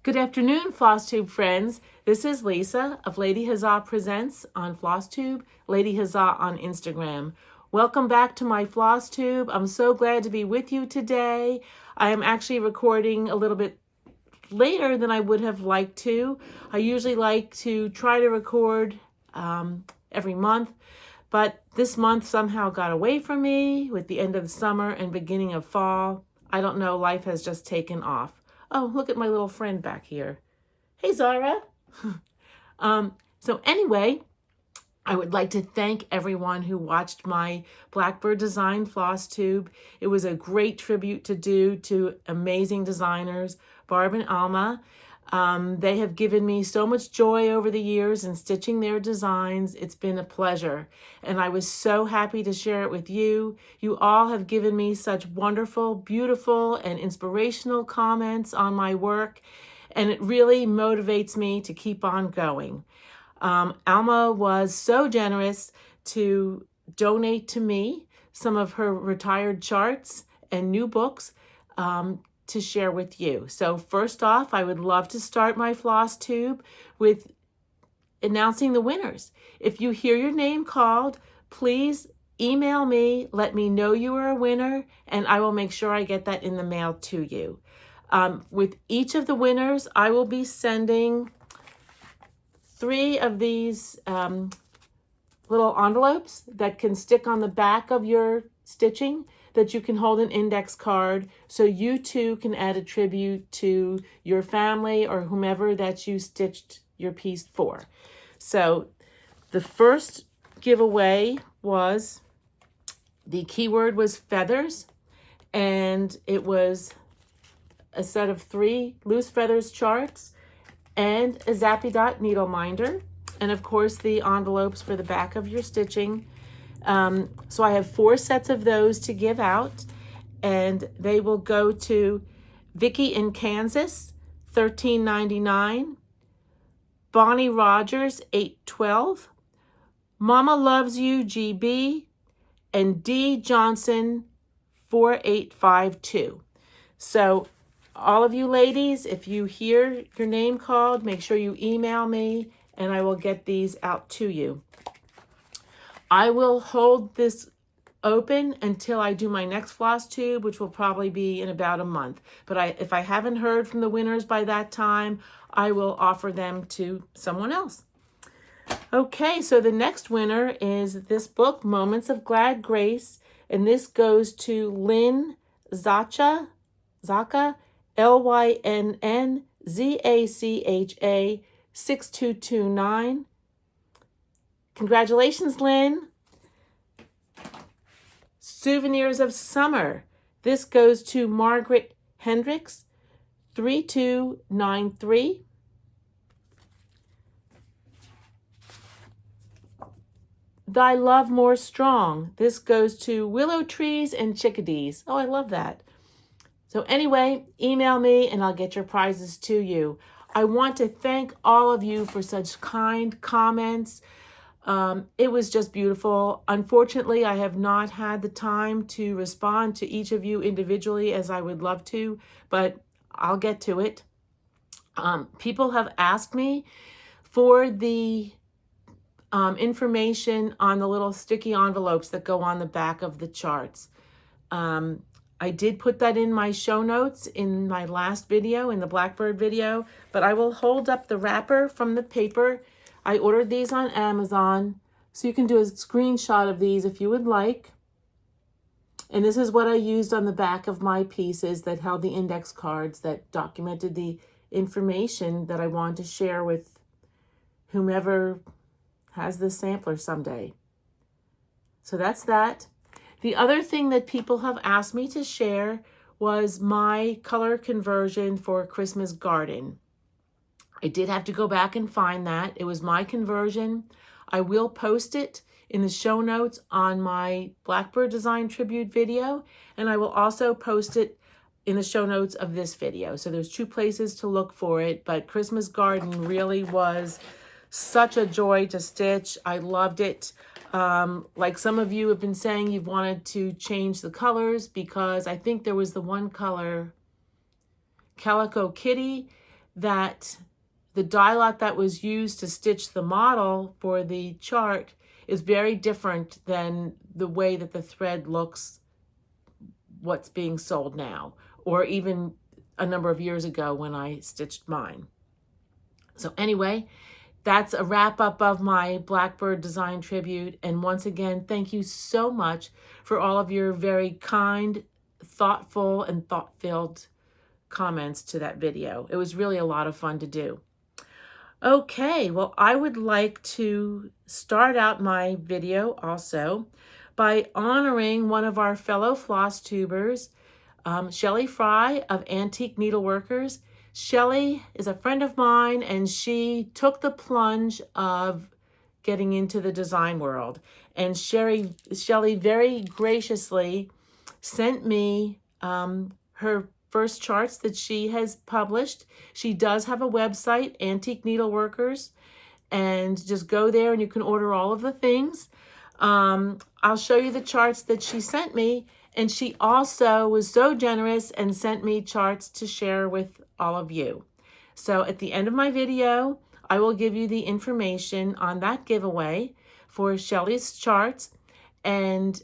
Good afternoon, FlossTube friends. This is Lisa of Lady Huzzah Presents on FlossTube, Lady Huzzah on Instagram. Welcome back to my FlossTube. I'm so glad to be with you today. I am actually recording a little bit later than I would have liked to. I usually like to try to record every month, but this month somehow got away from me with the end of the summer and beginning of fall. I don't know, life has just taken off. Oh, look at my little friend back here. Hey, Zara. So anyway, I would like to thank everyone who watched my Blackbird Design floss tube. It was a great tribute to do to amazing designers, Barb and Alma. They have given me so much joy over the years in stitching their designs. It's been a pleasure, and I was so happy to share it with you. You all have given me such wonderful, beautiful, and inspirational comments on my work, and it really motivates me to keep on going. Alma was so generous to donate to me some of her retired charts and new books to share with you. So first off, I would love to start my floss tube with announcing the winners. If you hear your name called, please email me, let me know you are a winner, and I will make sure I get that in the mail to you. With each of the winners, I will be sending 3 of these little envelopes that can stick on the back of your stitching, that you can hold an index card so you too can add a tribute to your family or whomever that you stitched your piece for. So the first giveaway was, the keyword was feathers, and it was a set of 3 loose feathers charts and a Zappy Dot needle minder, and of course the envelopes for the back of your stitching. So I have 4 sets of those to give out, and they will go to Vicky in Kansas, $13.99, Bonnie Rogers, $8.12, Mama Loves You, GB, and D Johnson, $4.852. So all of you ladies, if you hear your name called, make sure you email me and I will get these out to you. I will hold this open until I do my next floss tube, which will probably be in about a month. But if I haven't heard from the winners by that time, I will offer them to someone else. Okay, so the next winner is this book, Moments of Glad Grace, and this goes to Lynn Zaka, LYNNZACHA 6229. Congratulations, Lynn. Souvenirs of Summer. This goes to Margaret Hendricks, 3293. Thy Love More Strong. This goes to Willow Trees and Chickadees. Oh, I love that. So anyway, email me and I'll get your prizes to you. I want to thank all of you for such kind comments. It was just beautiful. Unfortunately, I have not had the time to respond to each of you individually as I would love to, but I'll get to it. People have asked me for the information on the little sticky envelopes that go on the back of the charts. I did put that in my show notes in my last video, in the Blackbird video, but I will hold up the wrapper from the paper. I ordered these on Amazon, so you can do a screenshot of these if you would like. And this is what I used on the back of my pieces that held the index cards that documented the information that I wanted to share with whomever has this sampler someday. So that's that. The other thing that people have asked me to share was my color conversion for Christmas Garden. I did have to go back and find that. It was my conversion. I will post it in the show notes on my Blackbird Design tribute video, and I will also post it in the show notes of this video. So there's 2 places to look for it, but Christmas Garden really was such a joy to stitch. I loved it. Like some of you have been saying, you've wanted to change the colors because I think there was the one color, Calico Kitty, that the dye lot that was used to stitch the model for the chart is very different than the way that the thread looks what's being sold now, or even a number of years ago when I stitched mine. So anyway, that's a wrap up of my Blackbird Design tribute. And once again, thank you so much for all of your very kind, thoughtful, and thought-filled comments to that video. It was really a lot of fun to do. Okay, well, I would like to start out my video also by honoring one of our fellow floss tubers, Shelley Fry of Antique Needleworkers. Shelley is a friend of mine, and she took the plunge of getting into the design world. And Shelley very graciously sent me her first charts that she has published. She does have a website, Antique Needleworkers, and just go there and you can order all of the things. I'll show you the charts that she sent me, and she also was so generous and sent me charts to share with all of you. So at the end of my video, I will give you the information on that giveaway for Shelley's charts. And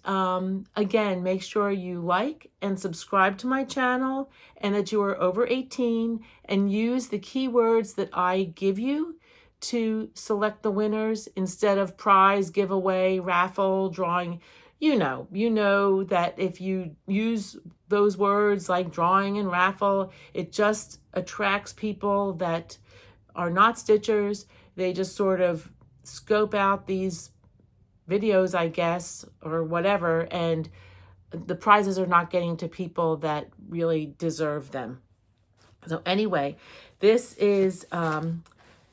again, make sure you like and subscribe to my channel, and that you are over 18, and use the keywords that I give you to select the winners instead of prize, giveaway, raffle, drawing. You know that if you use those words like drawing and raffle, it just attracts people that are not stitchers. They just sort of scope out these videos, I guess, or whatever, and the prizes are not getting to people that really deserve them. So anyway, this is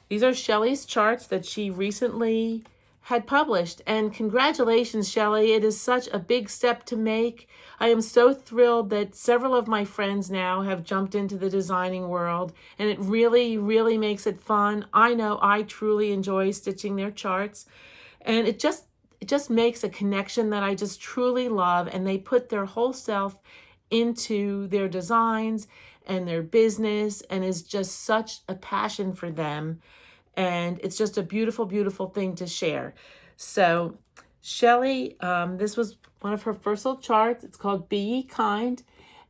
these are Shelley's charts that she recently had published, and congratulations, Shelley. It is such a big step to make. I am so thrilled that several of my friends now have jumped into the designing world, and it really, really makes it fun. I know I truly enjoy stitching their charts, and it just makes a connection that I just truly love, and they put their whole self into their designs and their business, and is just such a passion for them. And it's just a beautiful, beautiful thing to share. So Shelley, this was one of her first little charts. It's called Be Ye Kind.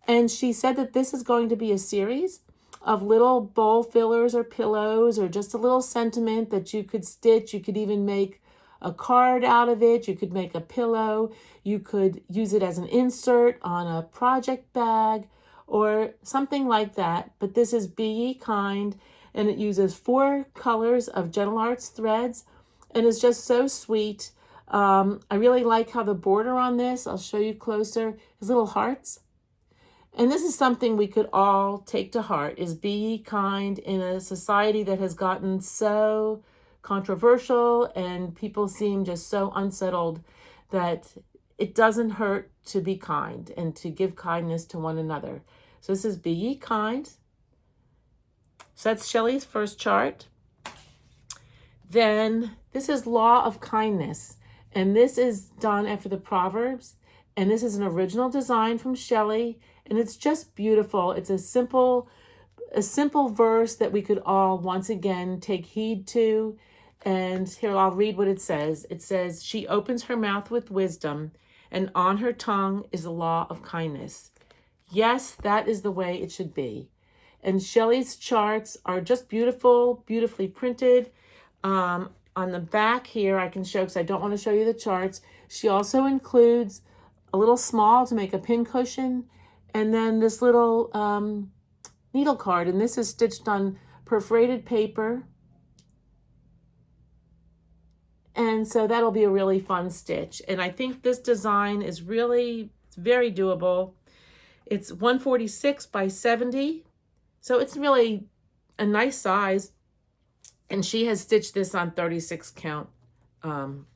And she said that this is going to be a series of little bowl fillers or pillows, or just a little sentiment that you could stitch. You could even make a card out of it. You could make a pillow. You could use it as an insert on a project bag or something like that. But this is Be Ye Kind, and it uses 4 colors of Gentle Arts threads, and it's just so sweet. I really like how the border on this, I'll show you closer, is little hearts. And this is something we could all take to heart, is be ye kind in a society that has gotten so controversial, and people seem just so unsettled, that it doesn't hurt to be kind and to give kindness to one another. So this is Be Ye Kind. So that's Shelley's first chart. Then this is Law of Kindness, and this is done after the Proverbs, and this is an original design from Shelley, and it's just beautiful. It's a simple verse that we could all once again take heed to. And here, I'll read what it says. It says, "She opens her mouth with wisdom, and on her tongue is the law of kindness." Yes, that is the way it should be. And Shelley's charts are just beautiful, beautifully printed. On the back here, I can show, because I don't want to show you the charts. She also includes a little small to make a pin cushion, and then this little needle card. And this is stitched on perforated paper. And so that'll be a really fun stitch. And I think this design is really, it's very doable. It's 146 by 70. So it's really a nice size. And she has stitched this on 36 count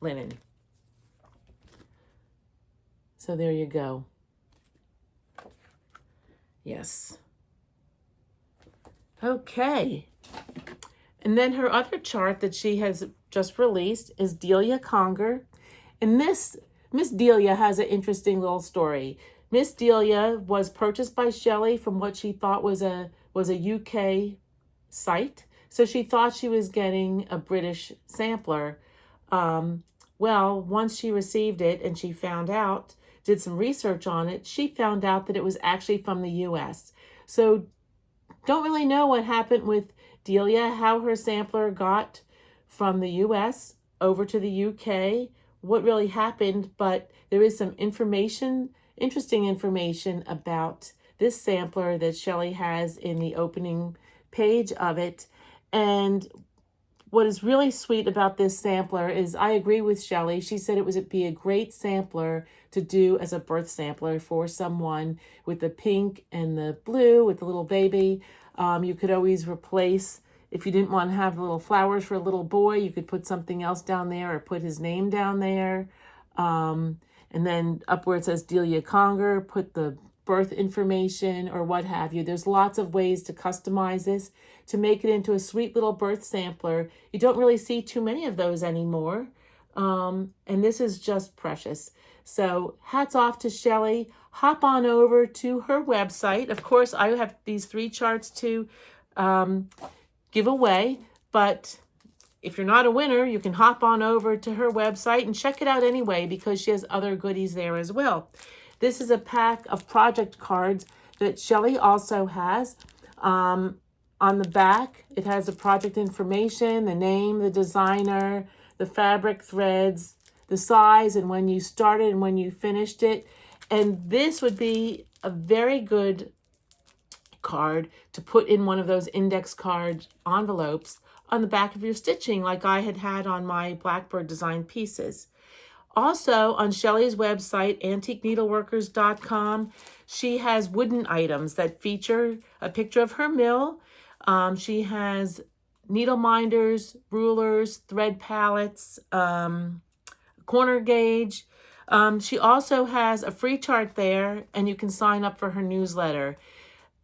linen. So there you go. Yes. Okay. And then her other chart that she has just released is Delia Conger. And Miss Delia has an interesting little story. Miss Delia was purchased by Shelley from what she thought was a UK site. So she thought she was getting a British sampler. Well, once she received it and she found out, did some research on it, she found out that it was actually from the US. So don't really know what happened with Delia, how her sampler got from the US over to the UK, what really happened, but there is some information, interesting information about this sampler that Shelley has in the opening page of it. And what is really sweet about this sampler is I agree with Shelley. She said it would be a great sampler to do as a birth sampler for someone with the pink and the blue with the little baby. You could always replace, if you didn't want to have the little flowers for a little boy, you could put something else down there or put his name down there. And then up where it says Delia Conger, put the birth information or what have you. There's lots of ways to customize this to make it into a sweet little birth sampler. You don't really see too many of those anymore. And this is just precious. So hats off to Shelley. Hop on over to her website. Of course, I have these 3 charts to give away, but if you're not a winner, you can hop on over to her website and check it out anyway, because she has other goodies there as well. This is a pack of project cards that Shelley also has. On the back, it has the project information, the name, the designer, the fabric threads, the size, and when you started and when you finished it. And this would be a very good card to put in one of those index card envelopes on the back of your stitching, like I had on my Blackbird design pieces. Also, on Shelley's website, antiqueneedleworkers.com, she has wooden items that feature a picture of her mill. She has needle minders, rulers, thread palettes, corner gauge. She also has a free chart there, and you can sign up for her newsletter.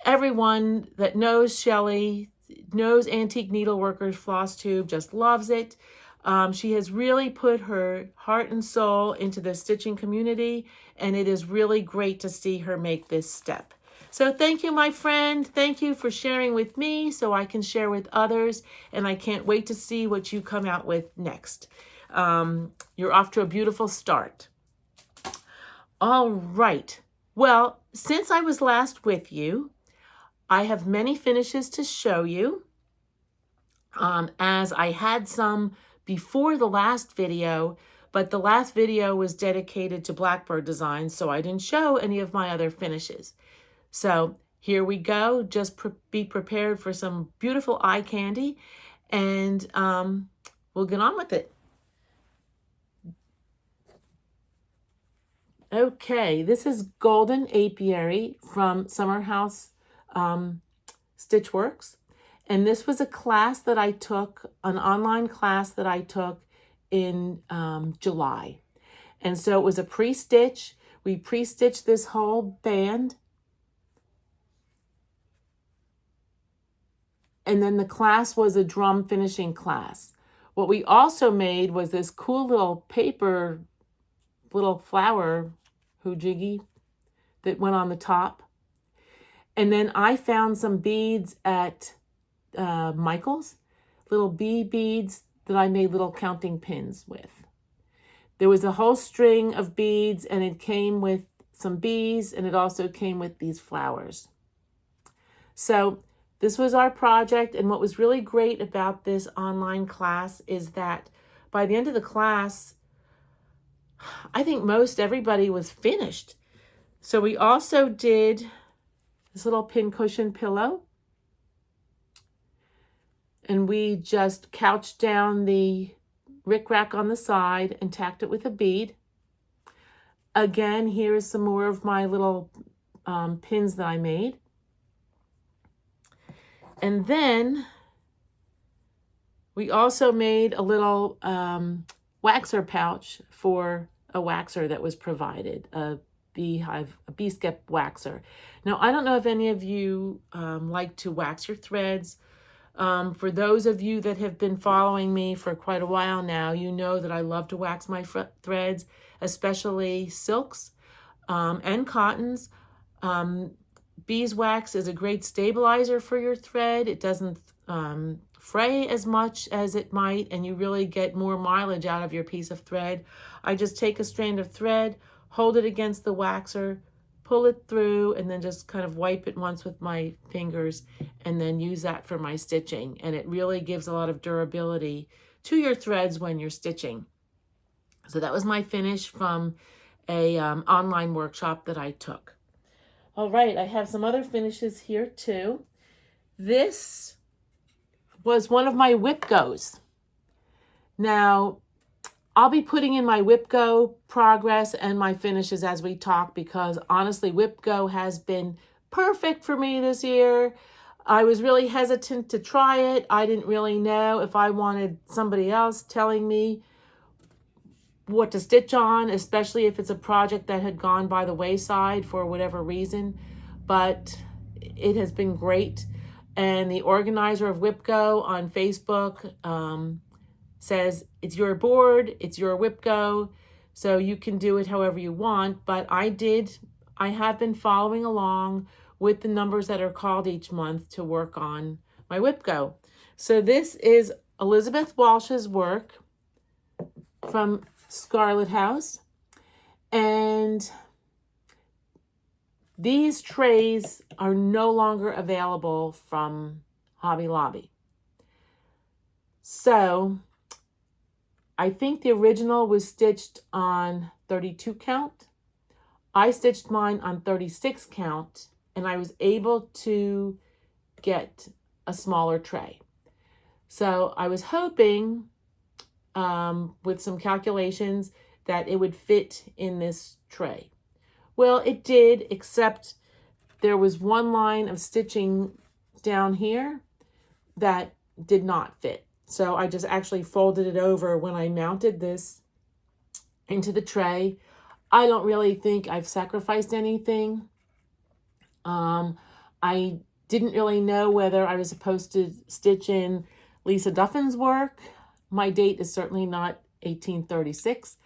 Everyone that knows Shelley, knows Antique Needleworkers Floss Tube, just loves it. She has really put her heart and soul into the stitching community, and it is really great to see her make this step. So thank you, my friend. Thank you for sharing with me so I can share with others, and I can't wait to see what you come out with next. You're off to a beautiful start. All right. Well, since I was last with you, I have many finishes to show you, as I had some before the last video, but the last video was dedicated to Blackbird Designs, so I didn't show any of my other finishes. So here we go. Just be prepared for some beautiful eye candy, and we'll get on with it. Okay, this is Golden Apiary from Summer House Stitchworks. And this was a class that I took, an online class that I took in July. And so it was a pre-stitch. We pre-stitched this whole band. And then the class was a drum finishing class. What we also made was this cool little paper, little flower hoojiggy that went on the top. And then I found some beads at Michael's, little bee beads that I made little counting pins with. There was a whole string of beads, and it came with some bees, and it also came with these flowers. So this was our project, and what was really great about this online class is that by the end of the class, I think most everybody was finished. So we also did this little pincushion pillow, and we just couched down the rickrack on the side and tacked it with a bead. Again, here's some more of my little pins that I made. And then we also made a little waxer pouch for a waxer that was provided, a beehive, a bee skep waxer. Now, I don't know if any of you like to wax your threads. For those of you that have been following me for quite a while now, you know that I love to wax my threads, especially silks and cottons. Beeswax is a great stabilizer for your thread. It doesn't fray as much as it might, and you really get more mileage out of your piece of thread. I just take a strand of thread, hold it against the waxer, pull it through, and then just kind of wipe it once with my fingers, and then use that for my stitching. And it really gives a lot of durability to your threads when you're stitching. So that was my finish from a online workshop that I took. All right, I have some other finishes here too. This was one of my WIPGOs. Now, I'll be putting in my WIPGO progress and my finishes as we talk, because honestly, WIPGO has been perfect for me this year. I was really hesitant to try it. I didn't really know if I wanted somebody else telling me what to stitch on, especially if it's a project that had gone by the wayside for whatever reason. But it has been great. And the organizer of WIPGO on Facebook says it's your board, it's your WIPGO, so you can do it however you want. But I have been following along with the numbers that are called each month to work on my WIPGO. So this is Elizabeth Walsh's work from Scarlett House, and these trays are no longer available from Hobby Lobby. So I think the original was stitched on 32 count. I stitched mine on 36 count, and I was able to get a smaller tray. So I was hoping with some calculations that it would fit in this tray. Well, it did, except there was one line of stitching down here that did not fit. So I just actually folded it over when I mounted this into the tray. I don't really think I've sacrificed anything. I didn't really know whether I was supposed to stitch in Lisa Duffin's work. My date is certainly not 1836.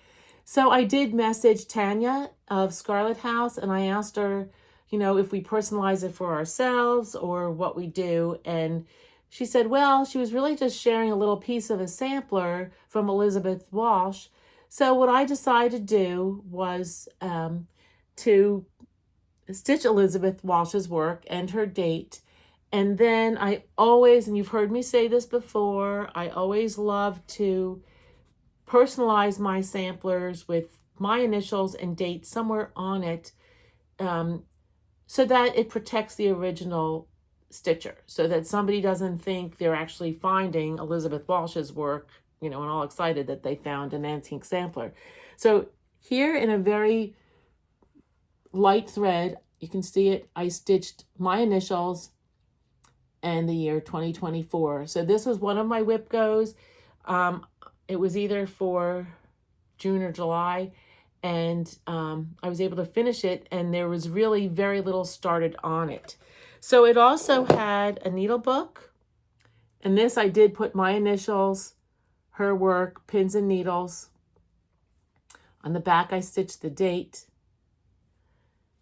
So I did message Tanya of Scarlett House, and I asked her, if we personalize it for ourselves or what we do. And she said, well, she was really just sharing a little piece of a sampler from Elizabeth Walsh. So what I decided to do was to stitch Elizabeth Walsh's work and her date. And then I always, and you've heard me say this before, I always love to personalize my samplers with my initials and date somewhere on it, so that it protects the original stitcher, so that somebody doesn't think they're actually finding Elizabeth Walsh's work, and all excited that they found an antique sampler. So here in a very light thread, you can see it, I stitched my initials and the year 2024. So this was one of my WIPGOs. It was either for June or July, and I was able to finish it, and there was really very little started on it. So it also had a needle book, and this I did put my initials, her work, pins and needles. On the back I stitched the date,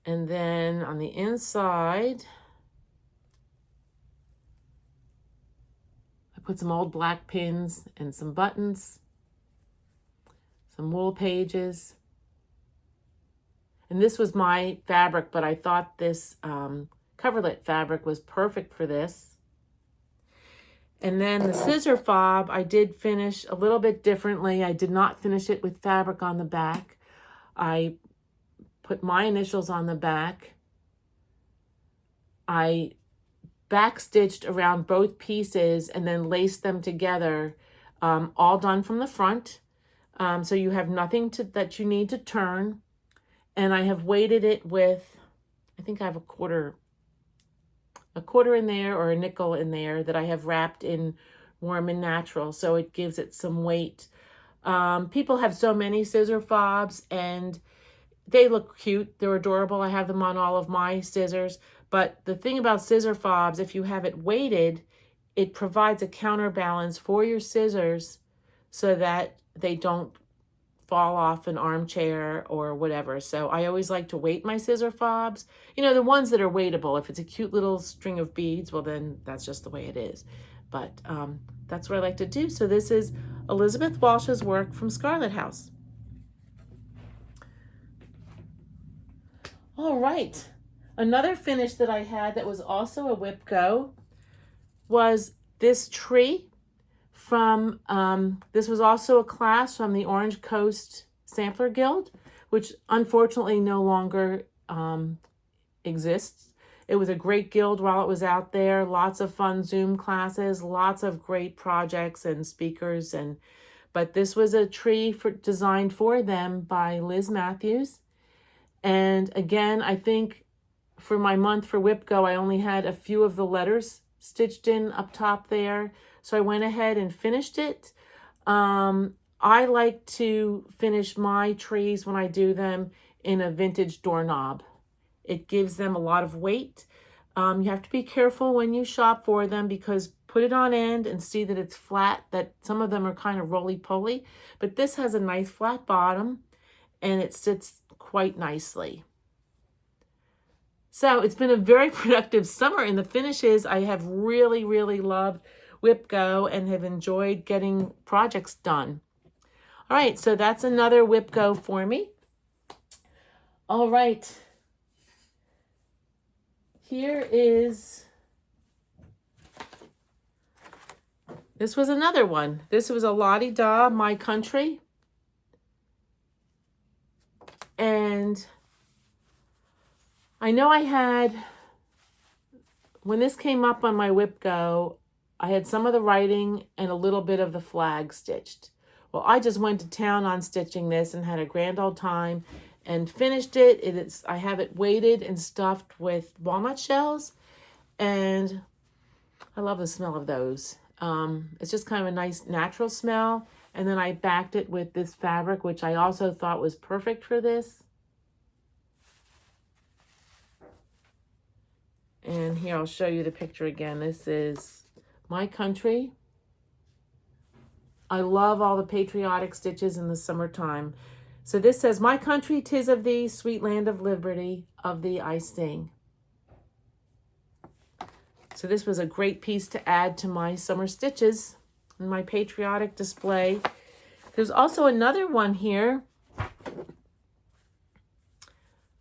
and then on the inside I put some old black pins and some buttons, some wool pages. And this was my fabric, but I thought this coverlet fabric was perfect for this. And then the scissor fob, I did finish a little bit differently. I did not finish it with fabric on the back. I put my initials on the back. I backstitched around both pieces and then laced them together, all done from the front. So you have nothing that you need to turn. And I have weighted it with, I think I have a quarter in there or a nickel in there that I have wrapped in Warm and Natural, so it gives it some weight. People have so many scissor fobs and they look cute. They're adorable. I have them on all of my scissors. But the thing about scissor fobs, if you have it weighted, it provides a counterbalance for your scissors so that they don't fall off an armchair or whatever. So I always like to weight my scissor fobs. You know, the ones that are weightable. If it's a cute little string of beads, well then that's just the way it is. But that's what I like to do. So this is Elizabeth Walsh's work from Scarlett House. All right. Another finish that I had that was also a WIPGO was this tree from, this was also a class from the Orange Coast Sampler Guild, which unfortunately no longer exists. It was a great guild while it was out there. Lots of fun Zoom classes, lots of great projects and speakers. But this was a tree designed for them by Liz Matthews. And again, I think for my month for WIPGO, I only had a few of the letters stitched in up top there. So I went ahead and finished it. I like to finish my trees when I do them in a vintage doorknob. It gives them a lot of weight. You have to be careful when you shop for them, because put it on end and see that it's flat, that some of them are kind of roly-poly, but this has a nice flat bottom and it sits quite nicely. So it's been a very productive summer in the finishes. I have really, really loved WIPGO and have enjoyed getting projects done. All right, so that's another WIPGO for me. All right. Here is, this was another one. This was a La-Di-Da, My Country. And I know I had, when this came up on my WIPGO, I had some of the writing and a little bit of the flag stitched. Well, I just went to town on stitching this and had a grand old time and finished it. I have it weighted and stuffed with walnut shells, and I love the smell of those. It's just kind of a nice natural smell. And then I backed it with this fabric, which I also thought was perfect for this. And here, I'll show you the picture again. This is My Country. I love all the patriotic stitches in the summertime. So this says, My country, 'tis of thee, sweet land of liberty, of thee I sing. So this was a great piece to add to my summer stitches in my patriotic display. There's also another one here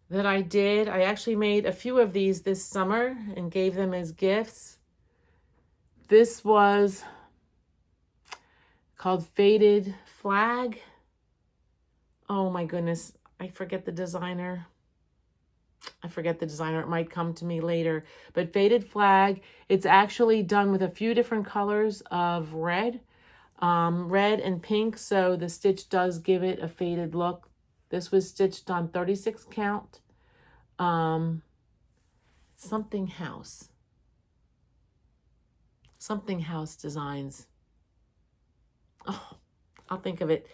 that I did. I actually made a few of these this summer and gave them as gifts. This was called Faded Flag. Oh my goodness, I forget the designer. It might come to me later. But Faded Flag, it's actually done with a few different colors of red, red and pink. So the stitch does give it a faded look. This was stitched on 36 count. Something House Designs. Oh, I'll think of it.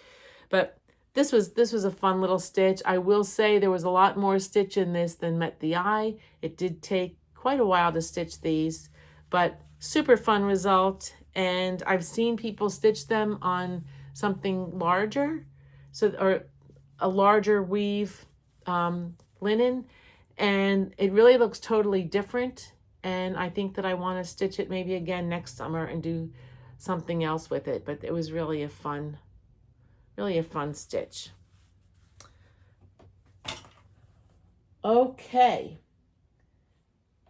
But this was a fun little stitch. I will say there was a lot more stitch in this than met the eye. It did take quite a while to stitch these, but super fun result. And I've seen people stitch them on something larger, or a larger weave linen, and it really looks totally different. And I think that I want to stitch it maybe again next summer and do something else with it. But it was really a fun stitch. Okay,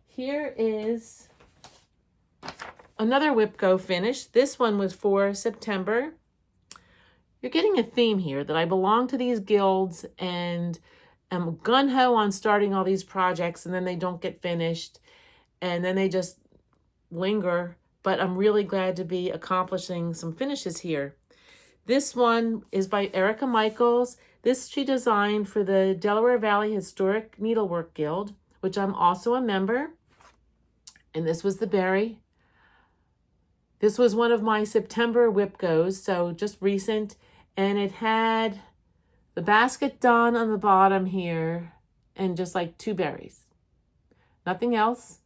here is another WIPGO finish. This one was for September. You're getting a theme here that I belong to these guilds and am gung-ho on starting all these projects, and then they don't get finished, and then they just linger. But I'm really glad to be accomplishing some finishes here. This one is by Erica Michaels. This she designed for the Delaware Valley Historic Needlework Guild, which I'm also a member. And this was the berry. This was one of my September WIPGOs, so just recent. And it had the basket done on the bottom here and just like 2 berries. Nothing else.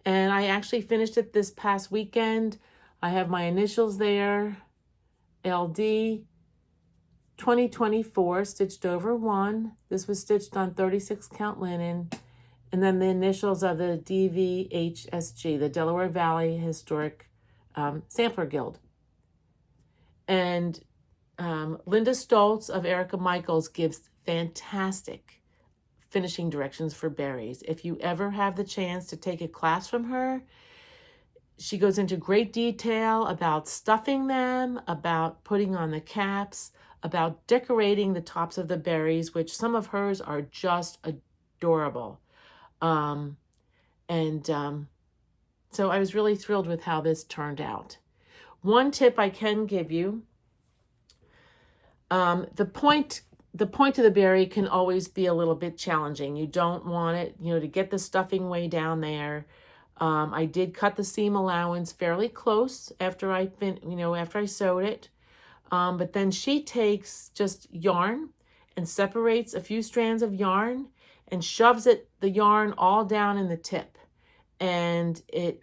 And I actually finished it this past weekend. I have my initials there. LD 2024, stitched over 1. This was stitched on 36 count linen. And then the initials of the DVHSG, the Delaware Valley Historic Sampler Guild. And Linda Stoltz of Erica Michaels gives fantastic finishing directions for berries. If you ever have the chance to take a class from her, she goes into great detail about stuffing them, about putting on the caps, about decorating the tops of the berries, which some of hers are just adorable. So I was really thrilled with how this turned out. One tip I can give you, the point of the berry can always be a little bit challenging. You don't want it, to get the stuffing way down there. I did cut the seam allowance fairly close after I sewed it. But then she takes just yarn and separates a few strands of yarn and shoves the yarn all down in the tip. And it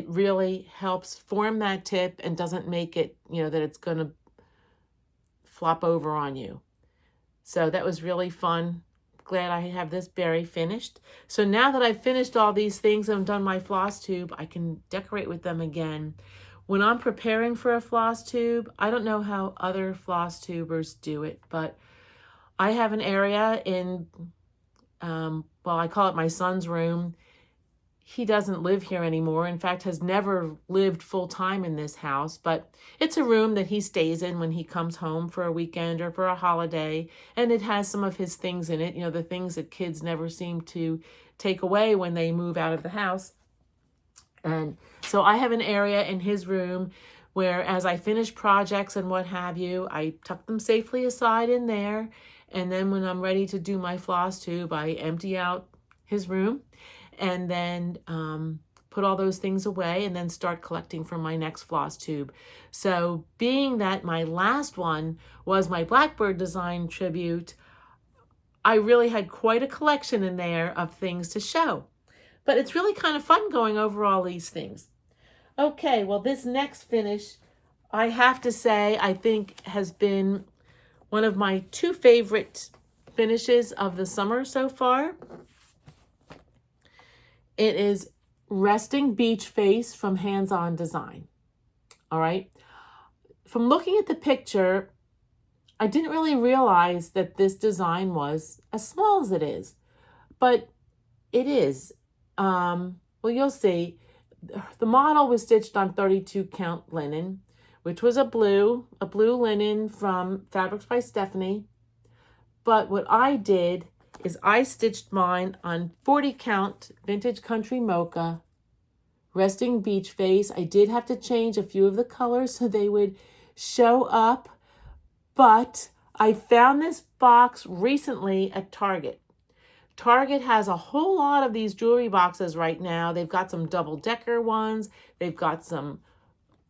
really helps form that tip and doesn't make it, that it's going to flop over on you. So that was really fun. Glad I have this berry finished. So now that I've finished all these things and done my floss tube, I can decorate with them again. When I'm preparing for a floss tube, I don't know how other floss tubers do it, but I have an area in, I call it my son's room. He doesn't live here anymore. In fact, has never lived full time in this house, but it's a room that he stays in when he comes home for a weekend or for a holiday. And it has some of his things in it, the things that kids never seem to take away when they move out of the house. And so I have an area in his room where as I finish projects and what have you, I tuck them safely aside in there. And then when I'm ready to do my floss tube, I empty out his room and then put all those things away and then start collecting for my next floss tube. So being that my last one was my Blackbird Design tribute, I really had quite a collection in there of things to show. But it's really kind of fun going over all these things. Okay, well, this next finish, I have to say, I think has been one of my 2 favorite finishes of the summer so far. It is Resting Beach Face from Hands On Design. All right. From looking at the picture, I didn't really realize that this design was as small as it is, but it is. Well, you'll see. The model was stitched on 32 count linen, which was a blue linen from Fabrics by Stephanie. But what I did is I stitched mine on 40 count Vintage Country Mocha, Resting Beach Face. I did have to change a few of the colors so they would show up, but I found this box recently at Target. Target has a whole lot of these jewelry boxes right now. They've got some double-decker ones. They've got some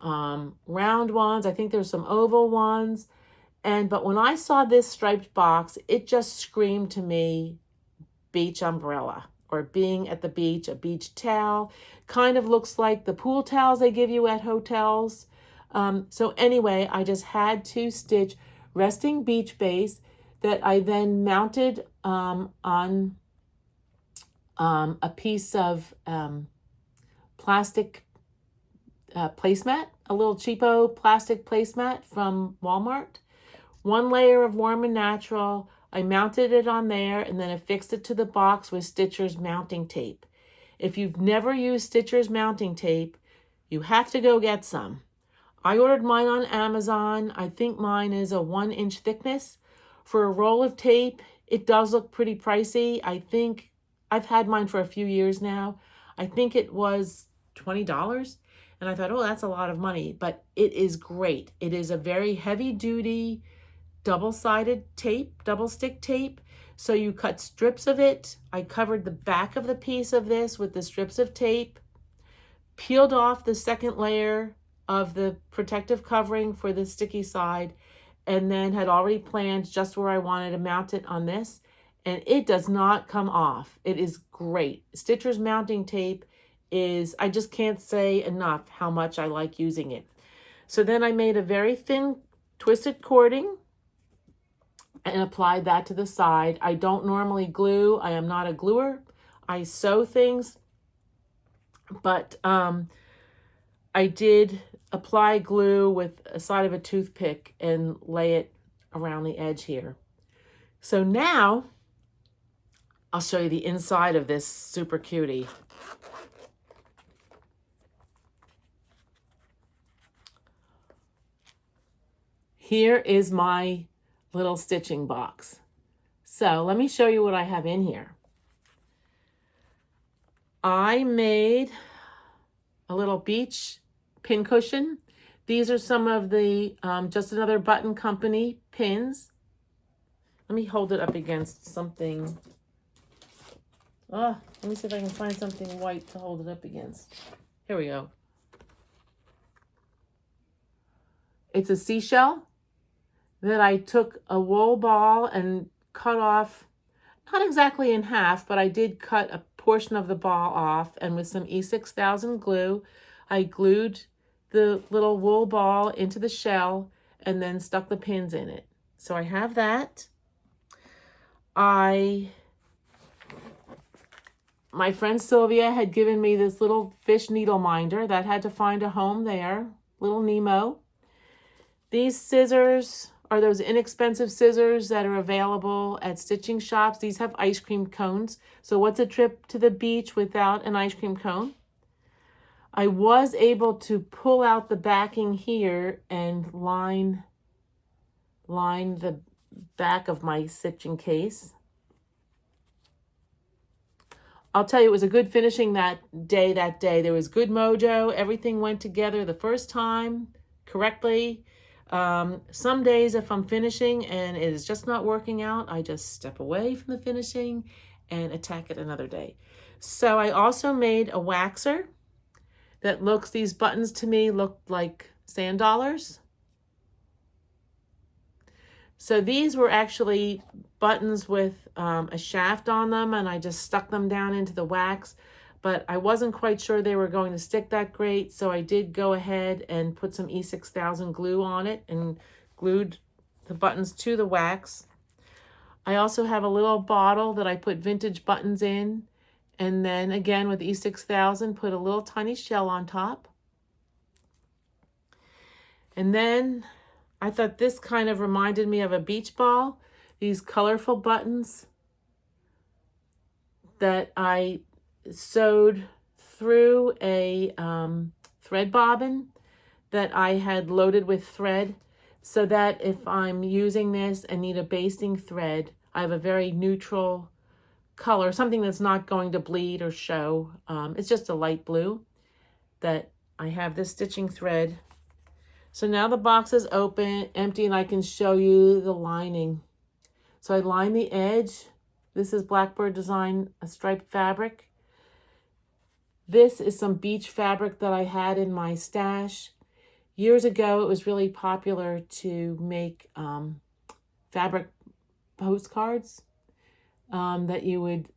round ones. I think there's some oval ones. But when I saw this striped box, it just screamed to me beach umbrella or being at the beach, a beach towel. Kind of looks like the pool towels they give you at hotels. So anyway, I just had to stitch Resting Beach Base that I then mounted on a piece of plastic placemat, a little cheapo plastic placemat from Walmart. 1 layer of Warm and Natural. I mounted it on there and then affixed it to the box with Stitcher's mounting tape. If you've never used Stitcher's mounting tape, you have to go get some. I ordered mine on Amazon. I think mine is a 1-inch thickness. For a roll of tape, it does look pretty pricey. I think I've had mine for a few years now. I think it was $20. And I thought, oh, that's a lot of money. But it is great. It is a very heavy-duty, double-sided tape, double-stick tape. So you cut strips of it. I covered the back of the piece of this with the strips of tape, peeled off the second layer of the protective covering for the sticky side, and then had already planned just where I wanted to mount it on this. And it does not come off. It is great. Stitcher's mounting tape is, I just can't say enough how much I like using it. So then I made a very thin twisted cording and applied that to the side. I don't normally glue. I am not a gluer. I sew things, but I did apply glue with a side of a toothpick and lay it around the edge here. So now I'll show you the inside of this super cutie. Here is my little stitching box. So let me show you what I have in here. I made a little beach pin cushion. These are some of the Just Another Button Company pins. Let me hold it up against something. Let me see if I can find something white to hold it up against. Here we go. It's a seashell that I took a wool ball and cut off, not exactly in half, but I did cut a portion of the ball off, and with some E6000 glue, I glued the little wool ball into the shell and then stuck the pins in it. So I have that. My friend Sylvia had given me this little fish needle minder that had to find a home there, little Nemo. These scissors are those inexpensive scissors that are available at stitching shops. These have ice cream cones. So what's a trip to the beach without an ice cream cone? I was able to pull out the backing here and line the back of my stitching case. I'll tell you, it was a good finishing that day. There was good mojo. Everything went together the first time correctly. Some days if I'm finishing and it is just not working out, I just step away from the finishing and attack it another day. So I also made a waxer that looks, these buttons to me look like sand dollars. So these were actually buttons with a shaft on them, and I just stuck them down into the wax, but I wasn't quite sure they were going to stick that great, so I did go ahead and put some E6000 glue on it and glued the buttons to the wax. I also have a little bottle that I put vintage buttons in, and then again with E6000 put a little tiny shell on top. And then I thought this kind of reminded me of a beach ball, these colorful buttons that I sewed through a thread bobbin that I had loaded with thread, so that if I'm using this and need a basting thread, I have a very neutral color, something that's not going to bleed or show. It's just a light blue that I have this stitching thread. So now the box is open, empty, and I can show you the lining. So I line the edge. This is Blackbird Design, a striped fabric. This is some beach fabric that I had in my stash. Years ago, it was really popular to make fabric postcards that you would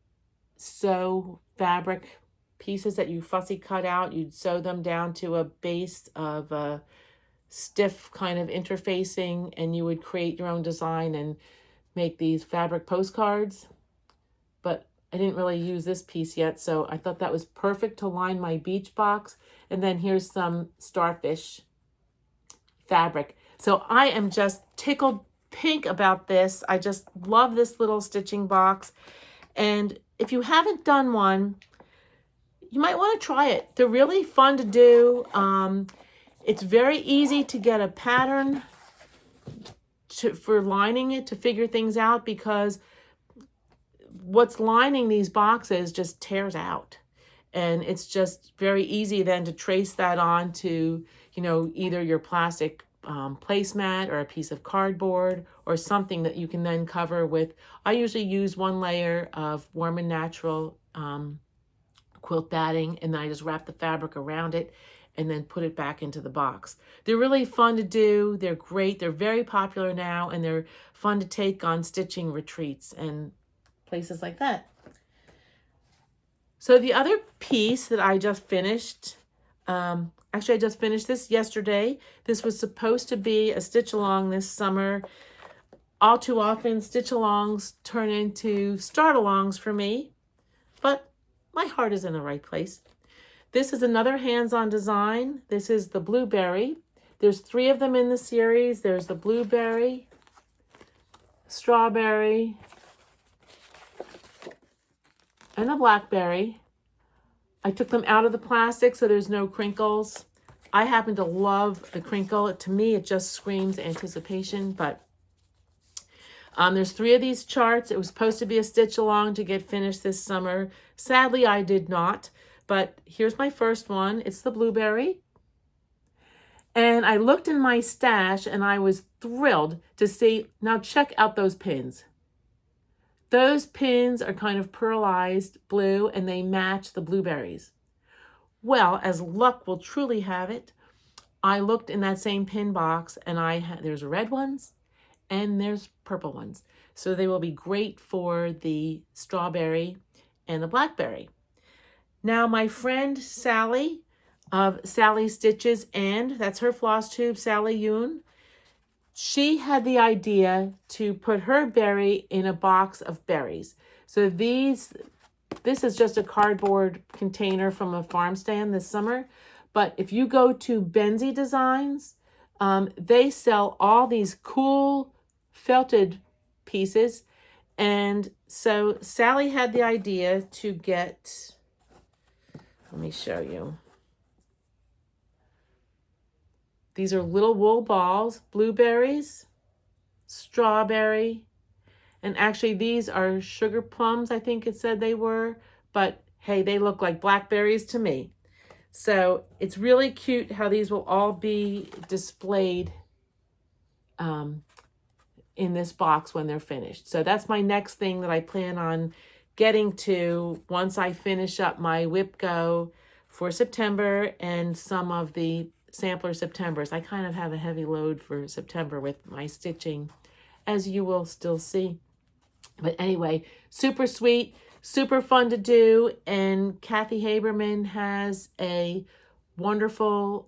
sew fabric pieces that you fussy cut out. You'd sew them down to a base of a stiff kind of interfacing, and you would create your own design and make these fabric postcards. But I didn't really use this piece yet, so I thought that was perfect to line my beach box. And then here's some starfish fabric. So I am just tickled pink about this. I just love this little stitching box. And if you haven't done one, you might want to try it. They're really fun to do. It's very easy to get a pattern for lining it, to figure things out, because what's lining these boxes just tears out. And it's just very easy then to trace that on to, you know, either your plastic placemat or a piece of cardboard or something that you can then cover with. I usually use one layer of Warm and Natural quilt batting, and then I just wrap the fabric around it and then put it back into the box. They're really fun to do. They're great. They're very popular now, and they're fun to take on stitching retreats and places like that. So the other piece that I just finished, Actually, I just finished this yesterday. This was supposed to be a stitch along this summer. All too often, stitch alongs turn into start alongs for me, but my heart is in the right place. This is another hands-on design. This is the blueberry. There's 3 of them in the series. There's the blueberry, strawberry, and the blackberry. I took them out of the plastic so there's no crinkles. I happen to love the crinkle. To me, it just screams anticipation, but there's 3 of these charts. It was supposed to be a stitch along to get finished this summer. Sadly, I did not, but here's my first one. It's the blueberry. And I looked in my stash and I was thrilled to see, now check out those pins. Those pins are kind of pearlized blue and they match the blueberries. Well, as luck will truly have it, I looked in that same pin box and there's red ones and there's purple ones. So they will be great for the strawberry and the blackberry. Now my friend Sally of Sally Stitches, and that's her floss tube, Sally Yoon, she had the idea to put her berry in a box of berries. So this is just a cardboard container from a farm stand this summer. But if you go to Benzie Designs, they sell all these cool felted pieces. And so Sally had the idea to get, let me show you. These are little wool balls, blueberries, strawberry, and actually these are sugar plums, I think it said they were, but hey, they look like blackberries to me. So it's really cute how these will all be displayed in this box when they're finished. So that's my next thing that I plan on getting to once I finish up my WIPGO for September and some of the sampler Septembers. I kind of have a heavy load for September with my stitching, as you will still see. But anyway, super sweet, super fun to do. And Kathy Haberman has a wonderful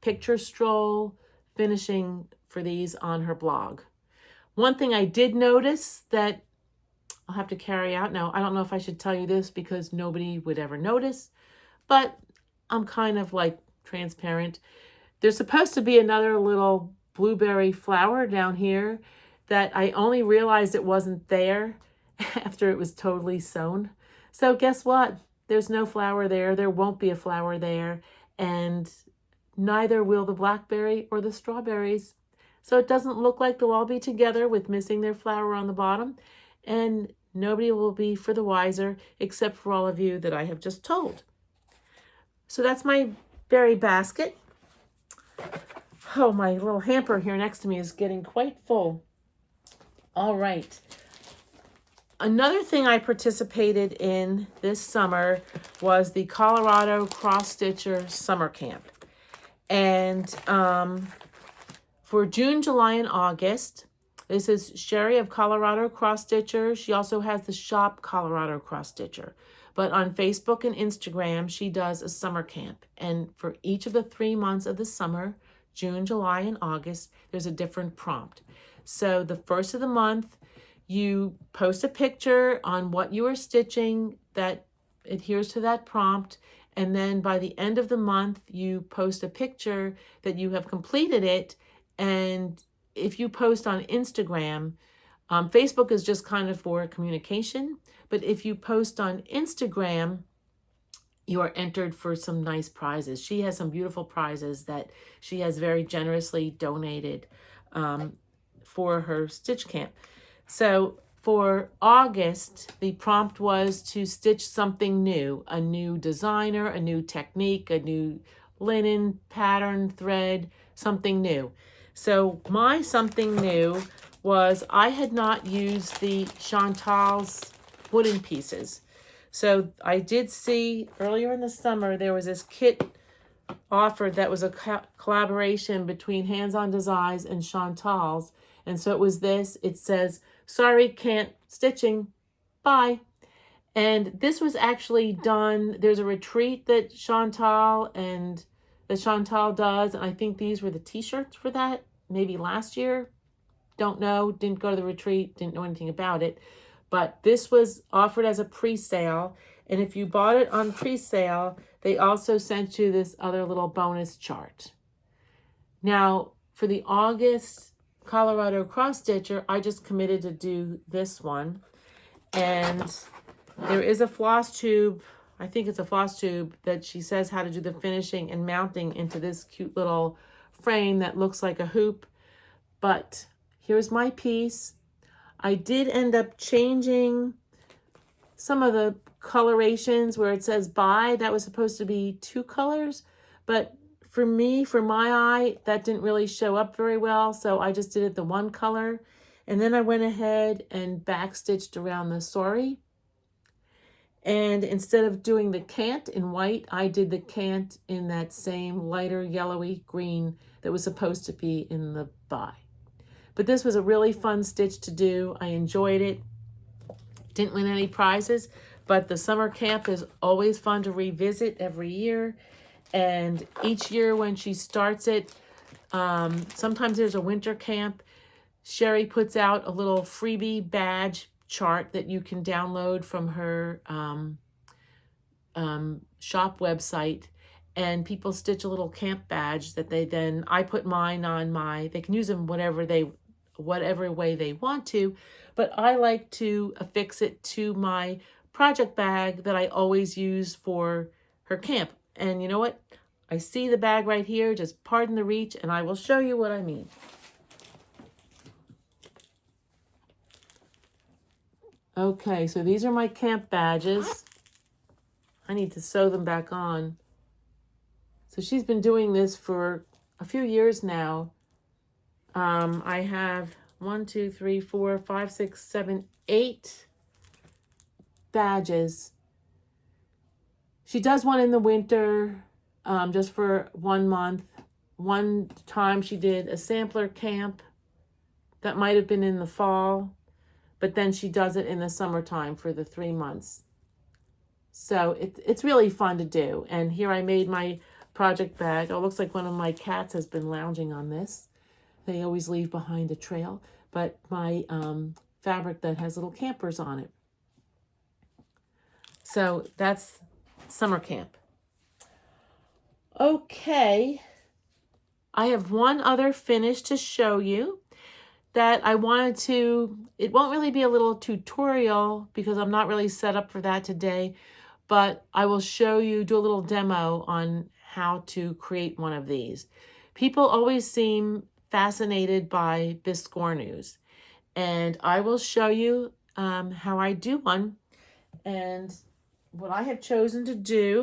picture stroll finishing for these on her blog. One thing I did notice that I'll have to carry out. Now, I don't know if I should tell you this because nobody would ever notice, but I'm kind of like transparent. There's supposed to be another little blueberry flower down here that I only realized it wasn't there after it was totally sewn. So guess what? There's no flower there. There won't be a flower there. And neither will the blackberry or the strawberries. So it doesn't look like they'll all be together with missing their flower on the bottom. And nobody will be for the wiser except for all of you that I have just told. So that's my berry basket. Oh, my little hamper here next to me is getting quite full. All right. Another thing I participated in this summer was the Colorado Cross Stitcher Summer Camp. And for June, July, and August, this is Sherry of Colorado Cross Stitcher. She also has the shop Colorado Cross Stitcher. But on Facebook and Instagram, she does a summer camp. And for each of the 3 months of the summer, June, July, and August, there's a different prompt. So the first of the month, you post a picture on what you are stitching that adheres to that prompt. And then by the end of the month, you post a picture that you have completed it. And if you post on Instagram, Facebook is just kind of for communication. But if you post on Instagram, you are entered for some nice prizes. She has some beautiful prizes that she has very generously donated for her stitch camp. So for August, the prompt was to stitch something new, a new designer, a new technique, a new linen pattern, thread, something new. So my something new was I had not used the Chantal's wooden pieces. So I did see earlier in the summer, there was this kit offered that was a collaboration between Hands-On Designs and Chantal's. And so it was this. It says, sorry, can't stitching, bye. And this was actually done. There's a retreat that Chantal and that Chantal does. And I think these were the t-shirts for that, maybe last year. Don't know, didn't go to the retreat, didn't know anything about it. But this was offered as a pre-sale. And if you bought it on pre-sale, they also sent you this other little bonus chart. Now, for the August Colorado cross stitcher, I just committed to do this one. And there is a floss tube, I think it's a floss tube, that she says how to do the finishing and mounting into this cute little frame that looks like a hoop. But here's my piece. I did end up changing some of the colorations where it says buy. That was supposed to be 2 colors, but for me, for my eye, that didn't really show up very well, so I just did it the 1 color. And then I went ahead and backstitched around the sari. And instead of doing the cant in white, I did the cant in that same lighter yellowy green that was supposed to be in the buy. But this was a really fun stitch to do. I enjoyed it. Didn't win any prizes, but the summer camp is always fun to revisit every year. And each year when she starts it, sometimes there's a winter camp. Sherry puts out a little freebie badge chart that you can download from her shop website. And people stitch a little camp badge that they then, I put mine on they can use them whatever way they want to, but I like to affix it to my project bag that I always use for her camp. And you know what? I see the bag right here, just pardon the reach, and I will show you what I mean. Okay, so these are my camp badges. I need to sew them back on. So she's been doing this for a few years now. I have 1, 2, 3, 4, 5, 6, 7, 8 badges. She does one in the winter, just for 1 month. One time she did a sampler camp that might have been in the fall, but then she does it in the summertime for the 3 months. So it's really fun to do. And here I made my project bag. Oh, it looks like one of my cats has been lounging on this. They always leave behind a trail, but my fabric that has little campers on it. So that's summer camp. Okay, I have one other finish to show you that I wanted to, it won't really be a little tutorial because I'm not really set up for that today, but I will show you, do a little demo on how to create one of these. People always seem fascinated by Biscornus, and I will show you how I do one. And what I have chosen to do,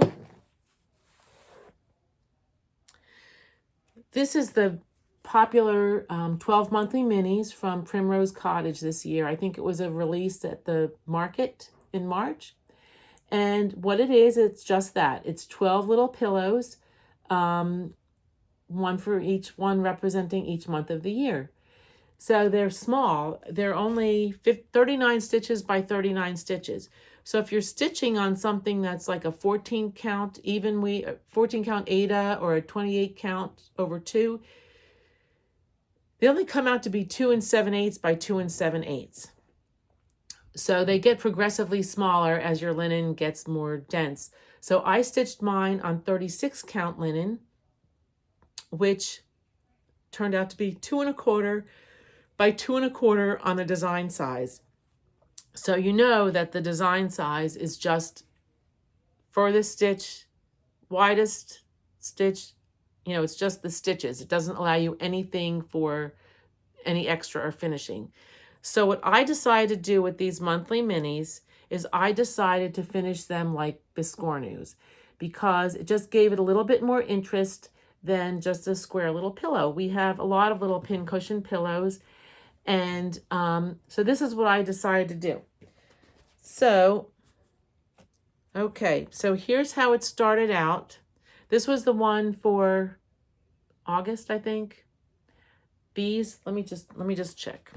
this is the popular 12 monthly minis from Primrose Cottage this year. I think it was a release at the market in March. And what it is, it's just that. It's 12 little pillows, one for each one representing each month of the year. So they're small. They're only 39 stitches by 39 stitches. So if you're stitching on something that's like a 14 count evenly, 14 count Ada or a 28 count over 2, they only come out to be 2 7/8 by 2 7/8. So they get progressively smaller as your linen gets more dense. So I stitched mine on 36 count linen, which turned out to be 2 1/4 by 2 1/4 on the design size. So you know that the design size is just furthest stitch, widest stitch, you know, it's just the stitches. It doesn't allow you anything for any extra or finishing. So what I decided to do with these monthly minis is I decided to finish them like Biscornus because it just gave it a little bit more interest than just a square little pillow. We have a lot of little pincushion pillows, and so this is what I decided to do. So, okay, so here's how it started out. This was the one for August, I think. Bees, let me just check.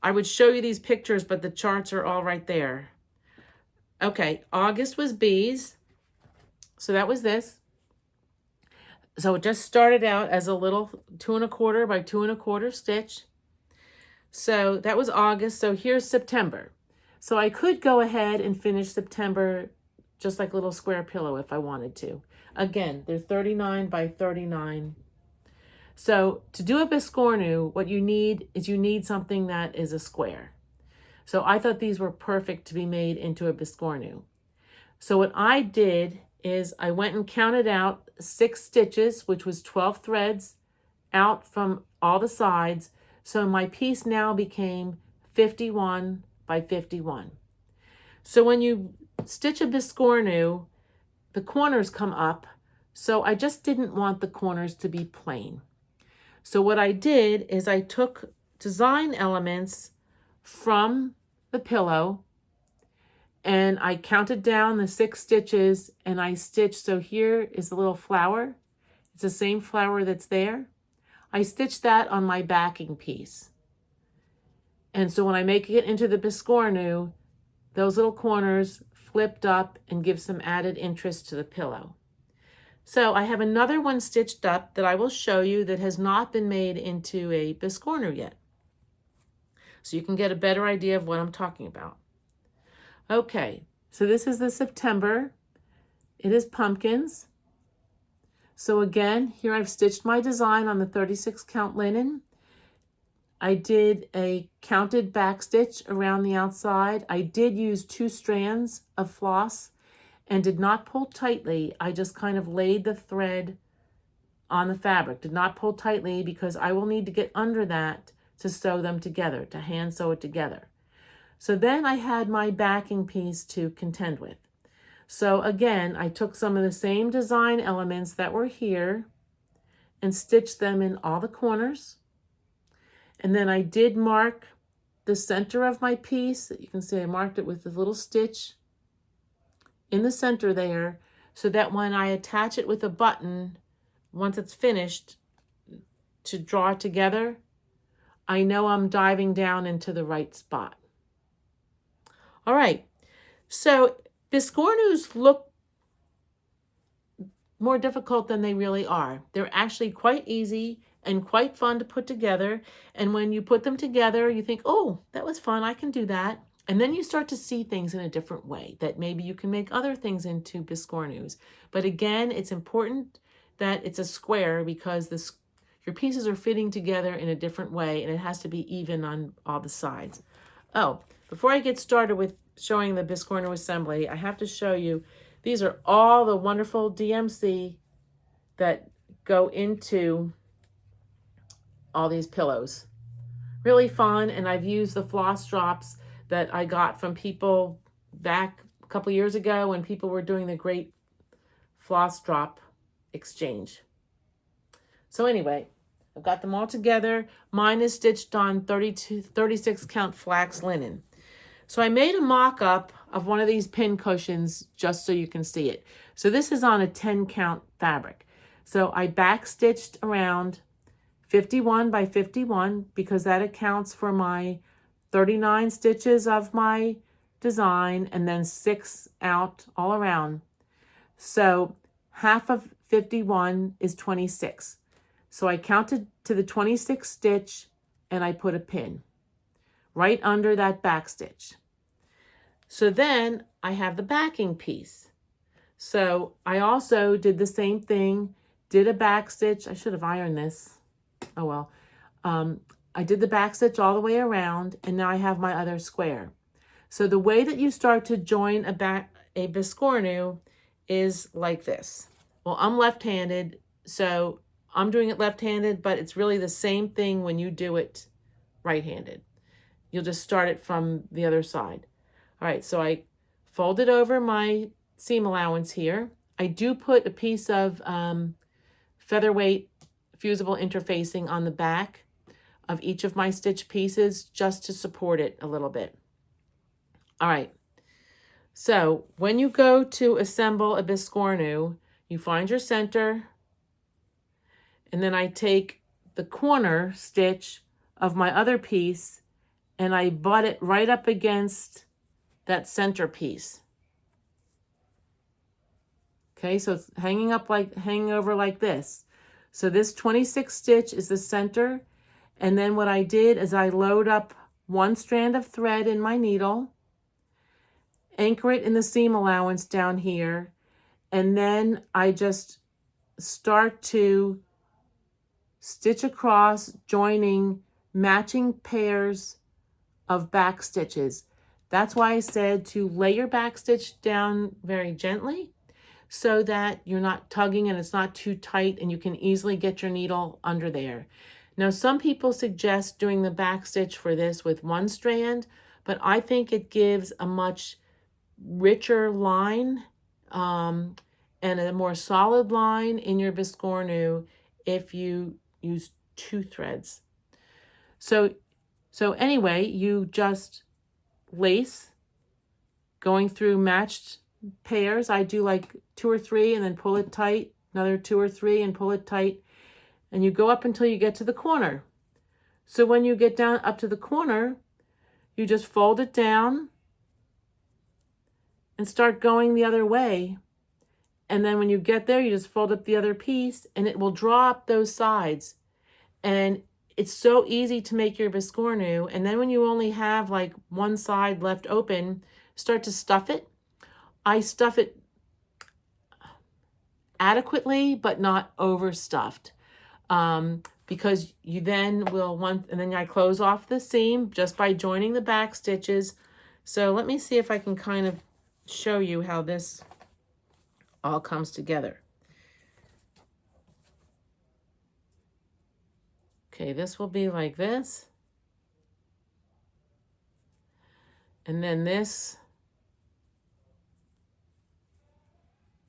I would show you these pictures, but the charts are all right there. Okay, August was bees. So that was this. So it just started out as a little 2 1/4 by 2 1/4 stitch. So that was August. So here's September. So I could go ahead and finish September just like a little square pillow if I wanted to. Again, they're 39 by 39. So to do a Biscornu, what you need is something that is a square. So I thought these were perfect to be made into a Biscornu. So what I did is I went and counted out 6 stitches, which was 12 threads out from all the sides. So my piece now became 51 by 51. So when you stitch a Biscornu, the corners come up. So I just didn't want the corners to be plain. So what I did is I took design elements from the pillow and I counted down the 6 stitches and I stitched. So here is the little flower. It's the same flower that's there. I stitched that on my backing piece. And so when I make it into the Biscornu, those little corners flipped up and give some added interest to the pillow. So I have another one stitched up that I will show you that has not been made into a Biscornu yet. So you can get a better idea of what I'm talking about. Okay, so this is the September. It is pumpkins. So again, here I've stitched my design on the 36 count linen. I did a counted back stitch around the outside. I did use 2 strands of floss and did not pull tightly. I just kind of laid the thread on the fabric. Did not pull tightly because I will need to get under that to sew them together, to hand sew it together. So then I had my backing piece to contend with. So again, I took some of the same design elements that were here and stitched them in all the corners. And then I did mark the center of my piece. You can see I marked it with a little stitch in the center there so that when I attach it with a button, once it's finished, to draw it together, I know I'm diving down into the right spot. All right, so Biscornus look more difficult than they really are. They're actually quite easy and quite fun to put together. And when you put them together, you think, oh, that was fun, I can do that. And then you start to see things in a different way, that maybe you can make other things into Biscornus. But again, it's important that it's a square because your pieces are fitting together in a different way and it has to be even on all the sides. Oh, before I get started with showing the Biscornu assembly, I have to show you, these are all the wonderful DMC that go into all these pillows. Really fun, and I've used the floss drops that I got from people back a couple years ago when people were doing the great floss drop exchange. So anyway, I've got them all together. Mine is stitched on 36 count flax linen. So I made a mock-up of one of these pin cushions just so you can see it. So this is on a 10 count fabric. So I back stitched around 51 by 51 because that accounts for my 39 stitches of my design and then 6 out all around. So half of 51 is 26. So I counted to the 26th stitch and I put a pin right under that back stitch. So then I have the backing piece. So I also did the same thing, did a back stitch. I should have ironed this. Oh well. I did the back stitch all the way around and now I have my other square. So the way that you start to join a Biscornu is like this. Well, I'm left-handed, so I'm doing it left-handed, but it's really the same thing when you do it right-handed. You'll just start it from the other side. All right, so I folded over my seam allowance here. I do put a piece of featherweight fusible interfacing on the back of each of my stitch pieces just to support it a little bit. All right, so when you go to assemble a Biscornu, you find your center, and then I take the corner stitch of my other piece and I butt it right up against that center piece. Okay, so it's hanging over like this. So this 26 stitch is the center. And then what I did is I load up one strand of thread in my needle, anchor it in the seam allowance down here, and then I just start to stitch across, joining matching pairs of back stitches. That's why I said to lay your back stitch down very gently so that you're not tugging and it's not too tight and you can easily get your needle under there. Now, some people suggest doing the back stitch for this with one strand, but I think it gives a much richer line and a more solid line in your Biscornu if you use two threads. So anyway, you just lace going through matched pairs. I do like 2 or 3 and then pull it tight, another 2 or 3 and pull it tight, and you go up until you get to the corner. So when you get down up to the corner, you just fold it down and start going the other way. And then when you get there, you just fold up the other piece and it will draw up those sides. And it's so easy to make your Biscornu. And then when you only have like one side left open, start to stuff it. I stuff it adequately, but not overstuffed. Because you then will want, and then I close off the seam just by joining the back stitches. So let me see if I can kind of show you how this all comes together. Okay, this will be like this. And then this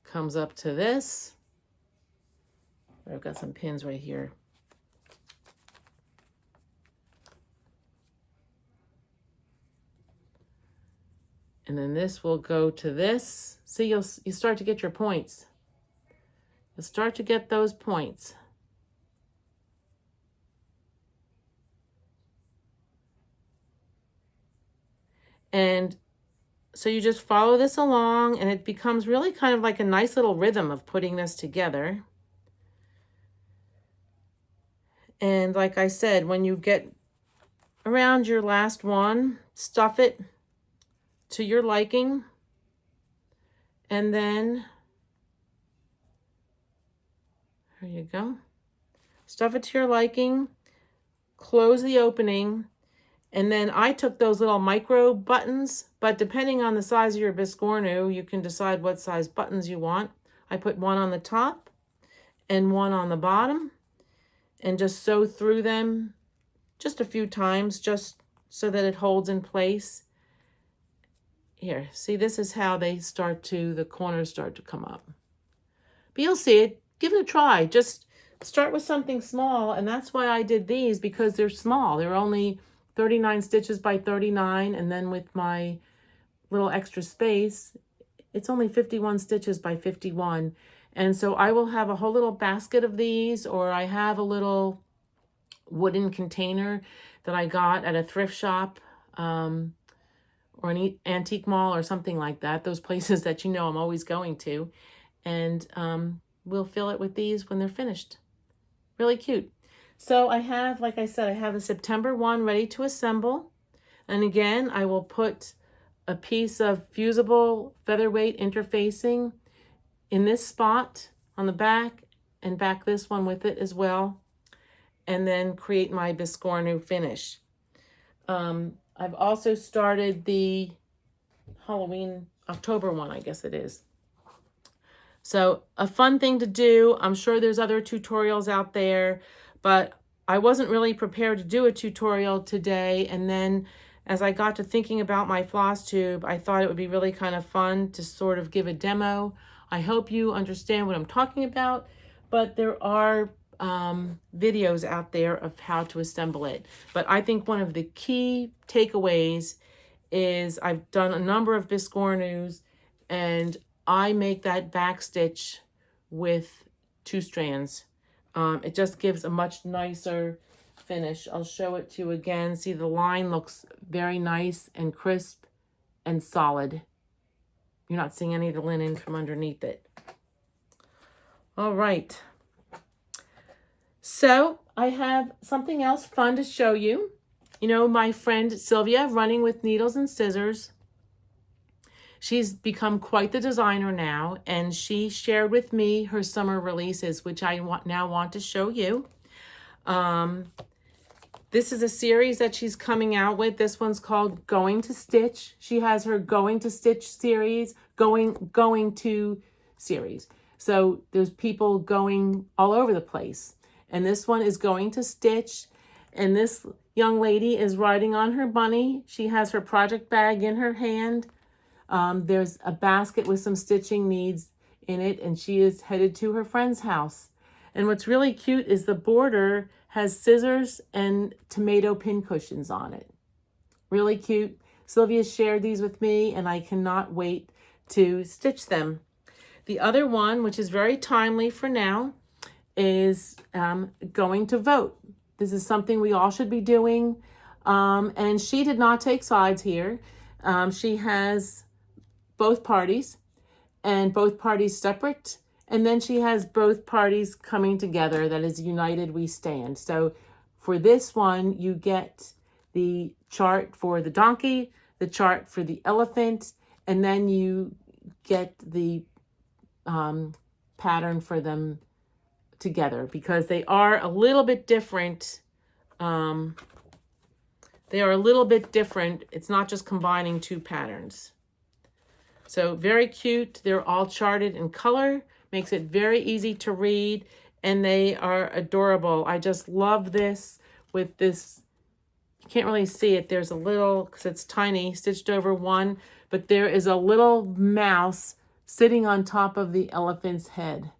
comes up to this. I've got some pins right here. And then this will go to this. See, you start to get your points. You'll start to get those points. And so you just follow this along and it becomes really kind of like a nice little rhythm of putting this together. And like I said, when you get around your last one, stuff it to your liking. And then, there you go. Stuff it to your liking, close the opening. And then I took those little micro buttons, but depending on the size of your Biscornu, you can decide what size buttons you want. I put one on the top and one on the bottom and just sew through them just a few times, just so that it holds in place. Here, see, this is how they the corners start to come up. But you'll see it, give it a try. Just start with something small, and that's why I did these, because they're small. They're only 39 stitches by 39, and then with my little extra space, it's only 51 stitches by 51. And so I will have a whole little basket of these, or I have a little wooden container that I got at a thrift shop or an antique mall or something like that, those places that you know I'm always going to. And we'll fill it with these when they're finished. Really cute. So I have, like I said, I have the September one ready to assemble. And again, I will put a piece of fusible featherweight interfacing in this spot on the back and back this one with it as well. And then create my Biscornu finish. I've also started the Halloween October one, I guess it is. So a fun thing to do. I'm sure there's other tutorials out there, but I wasn't really prepared to do a tutorial today. And then as I got to thinking about my floss tube, I thought it would be really kind of fun to sort of give a demo. I hope you understand what I'm talking about, but there are videos out there of how to assemble it. But I think one of the key takeaways is I've done a number of Biscornus and I make that back stitch with 2 strands. It just gives a much nicer finish. I'll show it to you again. See, the line looks very nice and crisp and solid. You're not seeing any of the linen from underneath it. All right. So I have something else fun to show you. You know, my friend Sylvia, Running with Needles and Scissors, she's become quite the designer now, and she shared with me her summer releases, which I now want to show you. This is a series that she's coming out with. This one's called Going to Stitch. She has her Going to Stitch series, Going to series. So there's people going all over the place. And this one is Going to Stitch. And this young lady is riding on her bunny. She has her project bag in her hand. There's a basket with some stitching needs in it, and she is headed to her friend's house. And what's really cute is the border has scissors and tomato pin cushions on it. Really cute. Sylvia shared these with me, and I cannot wait to stitch them. The other one, which is very timely for now, is Going to Vote. This is something we all should be doing. And she did not take sides here. She has both parties, and both parties separate. And then she has both parties coming together. That is United We Stand. So for this one, you get the chart for the donkey, the chart for the elephant, and then you get the pattern for them together, because they are a little bit different. It's not just combining two patterns. So very cute. They're all charted in color. Makes it very easy to read, and they are adorable. I just love this with this. You can't really see it. There's a little, because it's tiny, stitched over one, but there is a little mouse sitting on top of the elephant's head.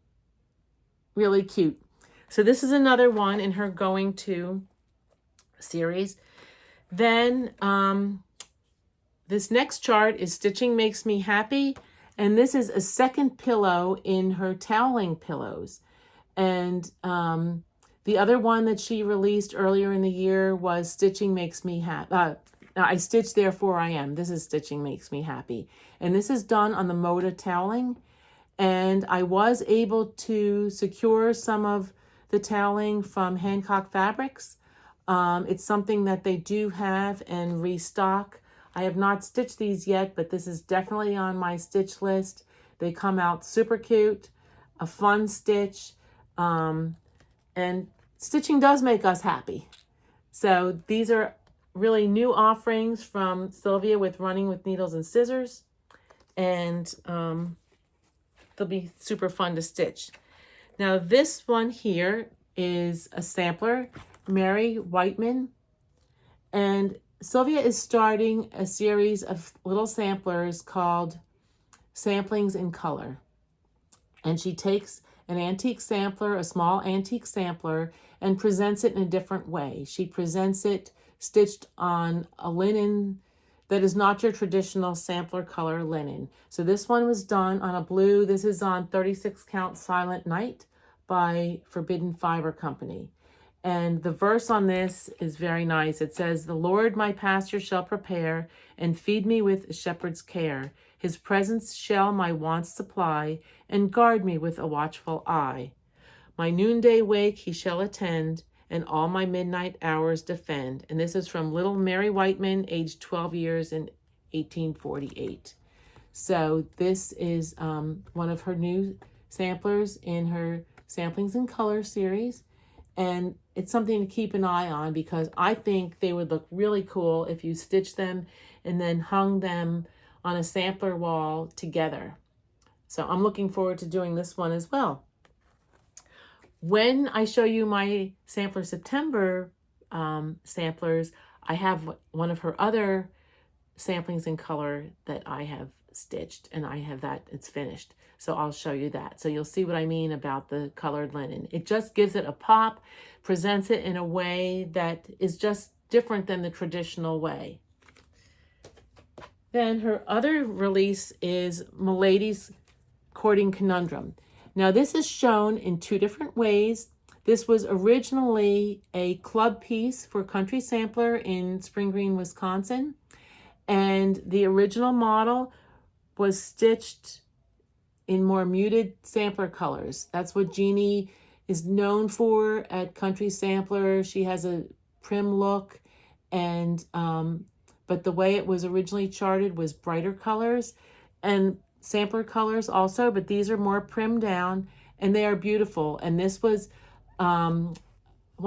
Really cute. So this is another one in her Going To series. Then this next chart is Stitching Makes Me Happy. And this is a second pillow in her toweling pillows. And the other one that she released earlier in the year was Stitching Makes Me Happy. I Stitch, Therefore I Am. This is Stitching Makes Me Happy. And this is done on the Moda toweling. And I was able to secure some of the toweling from Hancock Fabrics. It's something that they do have and restock. I have not stitched these yet, but this is definitely on my stitch list. They come out super cute, a fun stitch, and stitching does make us happy. So these are really new offerings from Sylvia with Running with Needles and Scissors, and they'll be super fun to stitch. Now this one here is a sampler, Mary Whiteman, and Sylvia is starting a series of little samplers called Samplings in Color. And she takes an antique sampler, a small antique sampler, and presents it in a different way. She presents it stitched on a linen that is not your traditional sampler color linen. So this one was done on a blue. This is on 36 count Silent Night by Forbidden Fiber Company. And the verse on this is very nice. It says, "The Lord my pasture shall prepare, and feed me with a shepherd's care. His presence shall my wants supply, and guard me with a watchful eye. My noonday wake he shall attend, and all my midnight hours defend." And this is from little Mary Whiteman, aged 12 years in 1848. So this is one of her new samplers in her Samplings in Color series. And it's something to keep an eye on, because I think they would look really cool if you stitched them and then hung them on a sampler wall together. So I'm looking forward to doing this one as well. When I show you my Sampler September samplers, I have one of her other Samplings in Color that I have stitched, and I have that, it's finished. So I'll show you that. So you'll see what I mean about the colored linen. It just gives it a pop, presents it in a way that is just different than the traditional way. Then her other release is Milady's Courting Conundrum. Now this is shown in two different ways. This was originally a club piece for Country Sampler in Spring Green, Wisconsin. And the original model was stitched in more muted sampler colors. That's what Jeannie is known for at Country Sampler. She has a prim look, and but the way it was originally charted was brighter colors and sampler colors also, but these are more prim down, and they are beautiful. And this was one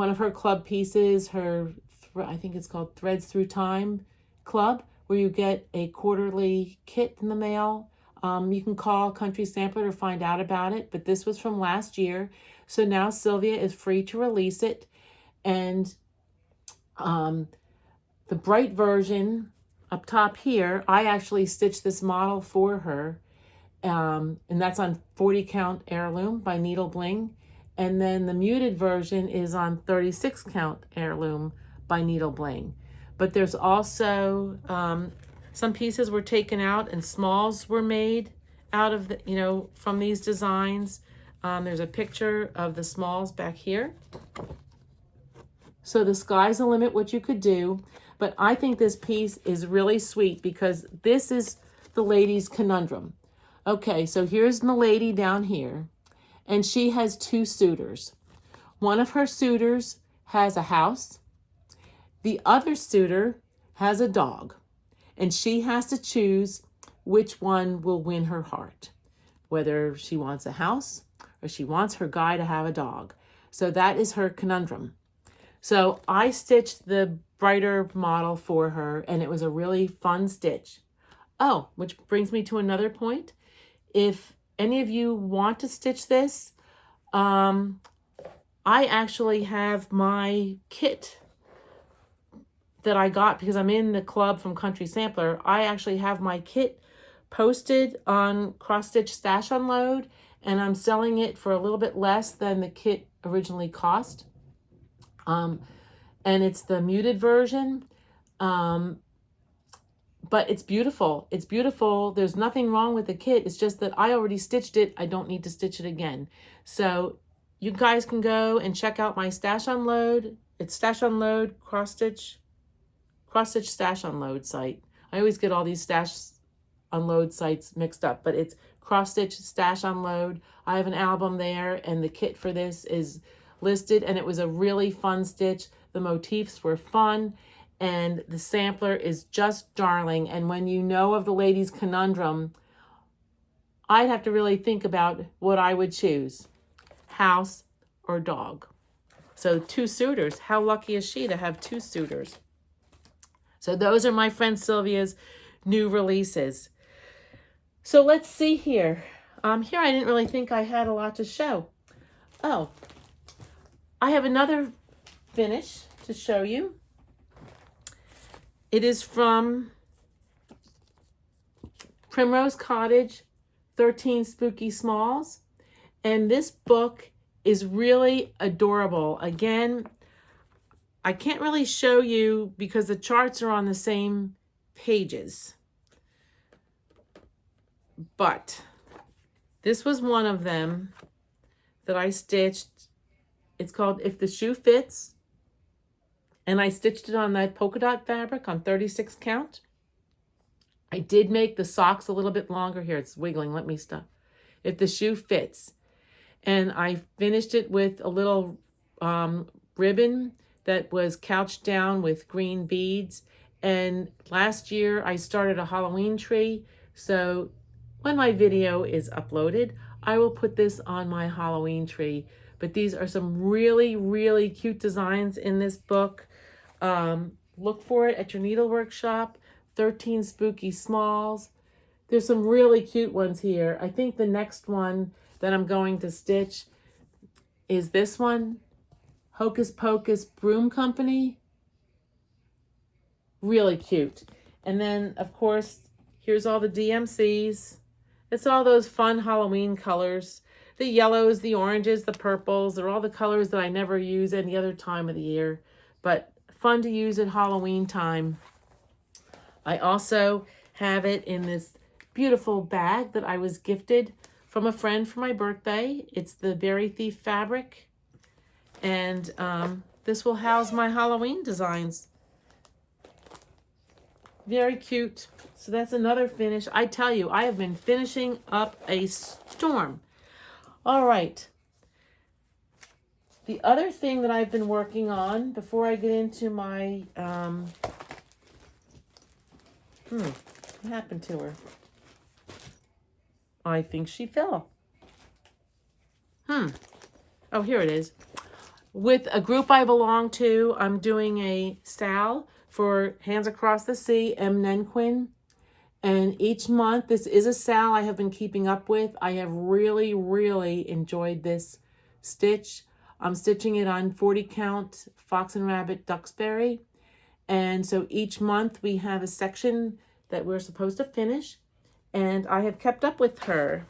of her club pieces, her I think it's called Threads Through Time Club, where you get a quarterly kit in the mail. You can call Country Sampler to find out about it, but this was from last year. So now Sylvia is free to release it. And the bright version up top here, I actually stitched this model for her. And that's on 40 count heirloom by Needle Bling. And then the muted version is on 36 count heirloom by Needle Bling. But there's also some pieces were taken out and smalls were made out of the, from these designs. There's a picture of the smalls back here. So the sky's the limit what you could do. But I think this piece is really sweet because this is the lady's conundrum. Okay, so here's Milady down here, and she has two suitors. One of her suitors has a house. The other suitor has a dog, and she has to choose which one will win her heart, whether she wants a house or she wants her guy to have a dog. So that is her conundrum. So I stitched the brighter model for her, and it was a really fun stitch. Oh, which brings me to another point. If any of you want to stitch this, I actually have my kit that I got because I'm in the club from Country Sampler. I actually have my kit posted on Cross Stitch Stash Unload, and I'm selling it for a little bit less than the kit originally cost. And it's the muted version. But it's beautiful. It's beautiful. There's nothing wrong with the kit. It's just that I already stitched it. I don't need to stitch it again. So you guys can go and check out my Stash Unload. It's Stash Unload, Cross Stitch Stash Unload site. I always get all these Stash Unload sites mixed up, but it's Cross Stitch Stash Unload. I have an album there, and the kit for this is listed, and it was a really fun stitch. The motifs were fun, and the sampler is just darling. And when you know of the lady's conundrum, I'd have to really think about what I would choose, house or dog. So two suitors. How lucky is she to have two suitors? So those are my friend Sylvia's new releases. So let's see here. Here I didn't really think I had a lot to show. Oh, I have another finish to show you. It is from Primrose Cottage, 13 Spooky Smalls. And this book is really adorable. Again, I can't really show you because the charts are on the same pages. But this was one of them that I stitched. It's called If the Shoe Fits. And I stitched it on that polka dot fabric on 36 count. I did make the socks a little bit longer. Here, it's wiggling. Let me stop. If the Shoe Fits. And I finished it with a little ribbon that was couched down with green beads. And last year I started a Halloween tree. So when my video is uploaded, I will put this on my Halloween tree. But these are some really, really cute designs in this book. Look for it at your needlework shop. 13 Spooky Smalls. There's some really cute ones here. I think the next one that I'm going to stitch is this one. Hocus Pocus Broom Company. Really cute. And then, of course, here's all the DMCs. It's all those fun Halloween colors. The yellows, the oranges, the purples. They're all the colors that I never use any other time of the year, but fun to use at Halloween time. I also have it in this beautiful bag that I was gifted from a friend for my birthday. It's the Berry Thief fabric. And this will house my Halloween designs. Very cute. So that's another finish. I tell you, I have been finishing up a storm. All right. The other thing that I've been working on before I get into my, what happened to her? I think she fell. Oh, here it is. With a group I belong to, I'm doing a sal for Hands Across the Sea, M. Nenquin. And each month, this is a sal I have been keeping up with. I have really, really enjoyed this stitch. I'm stitching it on 40 count Fox and Rabbit Duxbury. And so each month we have a section that we're supposed to finish. And I have kept up with her.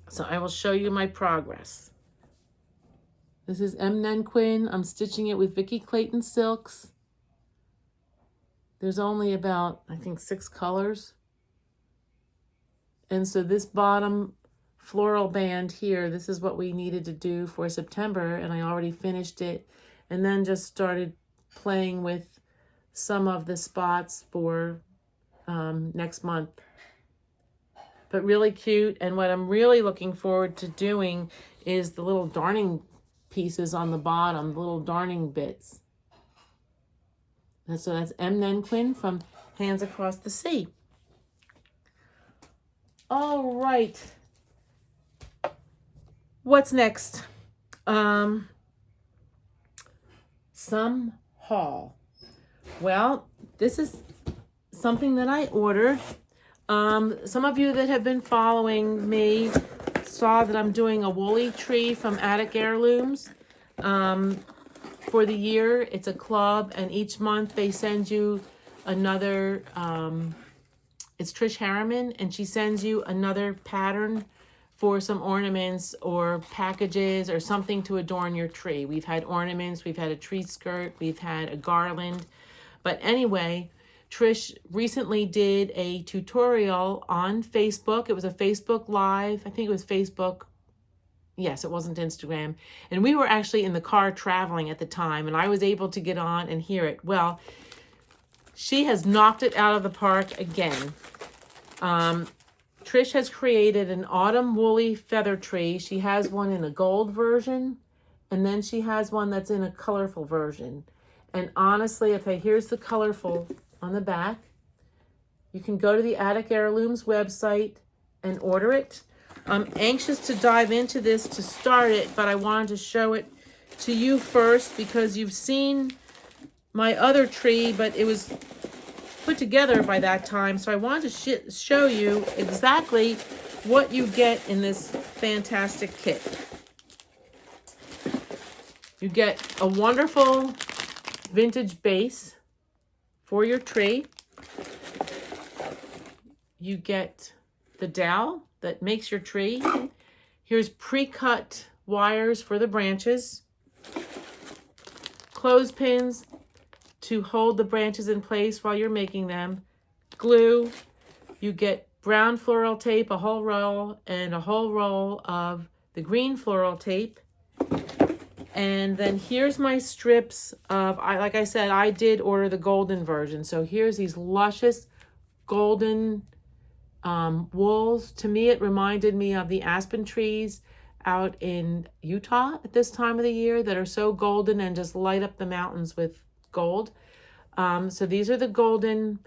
So I will show you my progress. This is M. Nenquin. I'm stitching it with Vicki Clayton Silks. There's only about, I think, 6 colors. And so this bottom floral band here, this is what we needed to do for September, and I already finished it. And then just started playing with some of the spots for next month. But really cute, and what I'm really looking forward to doing is the little darning pieces on the bottom, the little darning bits. And so that's M. Nenquin from Hands Across the Sea. All right. What's next? Some haul. Well, this is something that I ordered. Some of you that have been following me saw that I'm doing a woolly tree from Attic Heirlooms. For the year, it's a club, and each month they send you another, it's Trish Harriman, and she sends you another pattern for some ornaments or packages or something to adorn your tree. We've had ornaments, we've had a tree skirt, we've had a garland. But anyway, Trish recently did a tutorial on Facebook. It was a Facebook Live. I think it was Facebook. Yes, it wasn't Instagram. And we were actually in the car traveling at the time, and I was able to get on and hear it. Well, she has knocked it out of the park again. Trish has created an autumn woolly feather tree. She has one in a gold version, and then she has one that's in a colorful version. And honestly, okay, here's the colorful on the back. You can go to the Attic Heirlooms website and order it. I'm anxious to dive into this to start it, but I wanted to show it to you first because you've seen my other tree, but it was put together by that time. So I wanted to show you exactly what you get in this fantastic kit. You get a wonderful vintage base for your tree. You get the dowel that makes your tree. Here's pre-cut wires for the branches, clothespins to hold the branches in place while you're making them, glue. You get brown floral tape, a whole roll, and a whole roll of the green floral tape. And then here's my strips of, like I said, I did order the golden version. So here's these luscious golden wools. To me, it reminded me of the aspen trees out in Utah at this time of the year that are so golden and just light up the mountains with gold. So these are the golden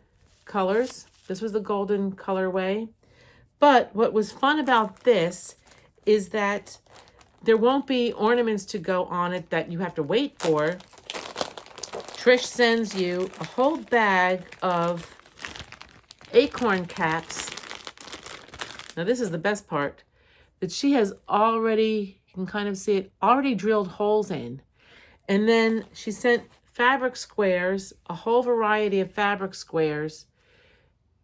colors. This was the golden colorway. But what was fun about this is that there won't be ornaments to go on it that you have to wait for. Trish sends you a whole bag of acorn caps. Now this is the best part, that she has already, you can kind of see it, already drilled holes in. And then she sent fabric squares, a whole variety of fabric squares,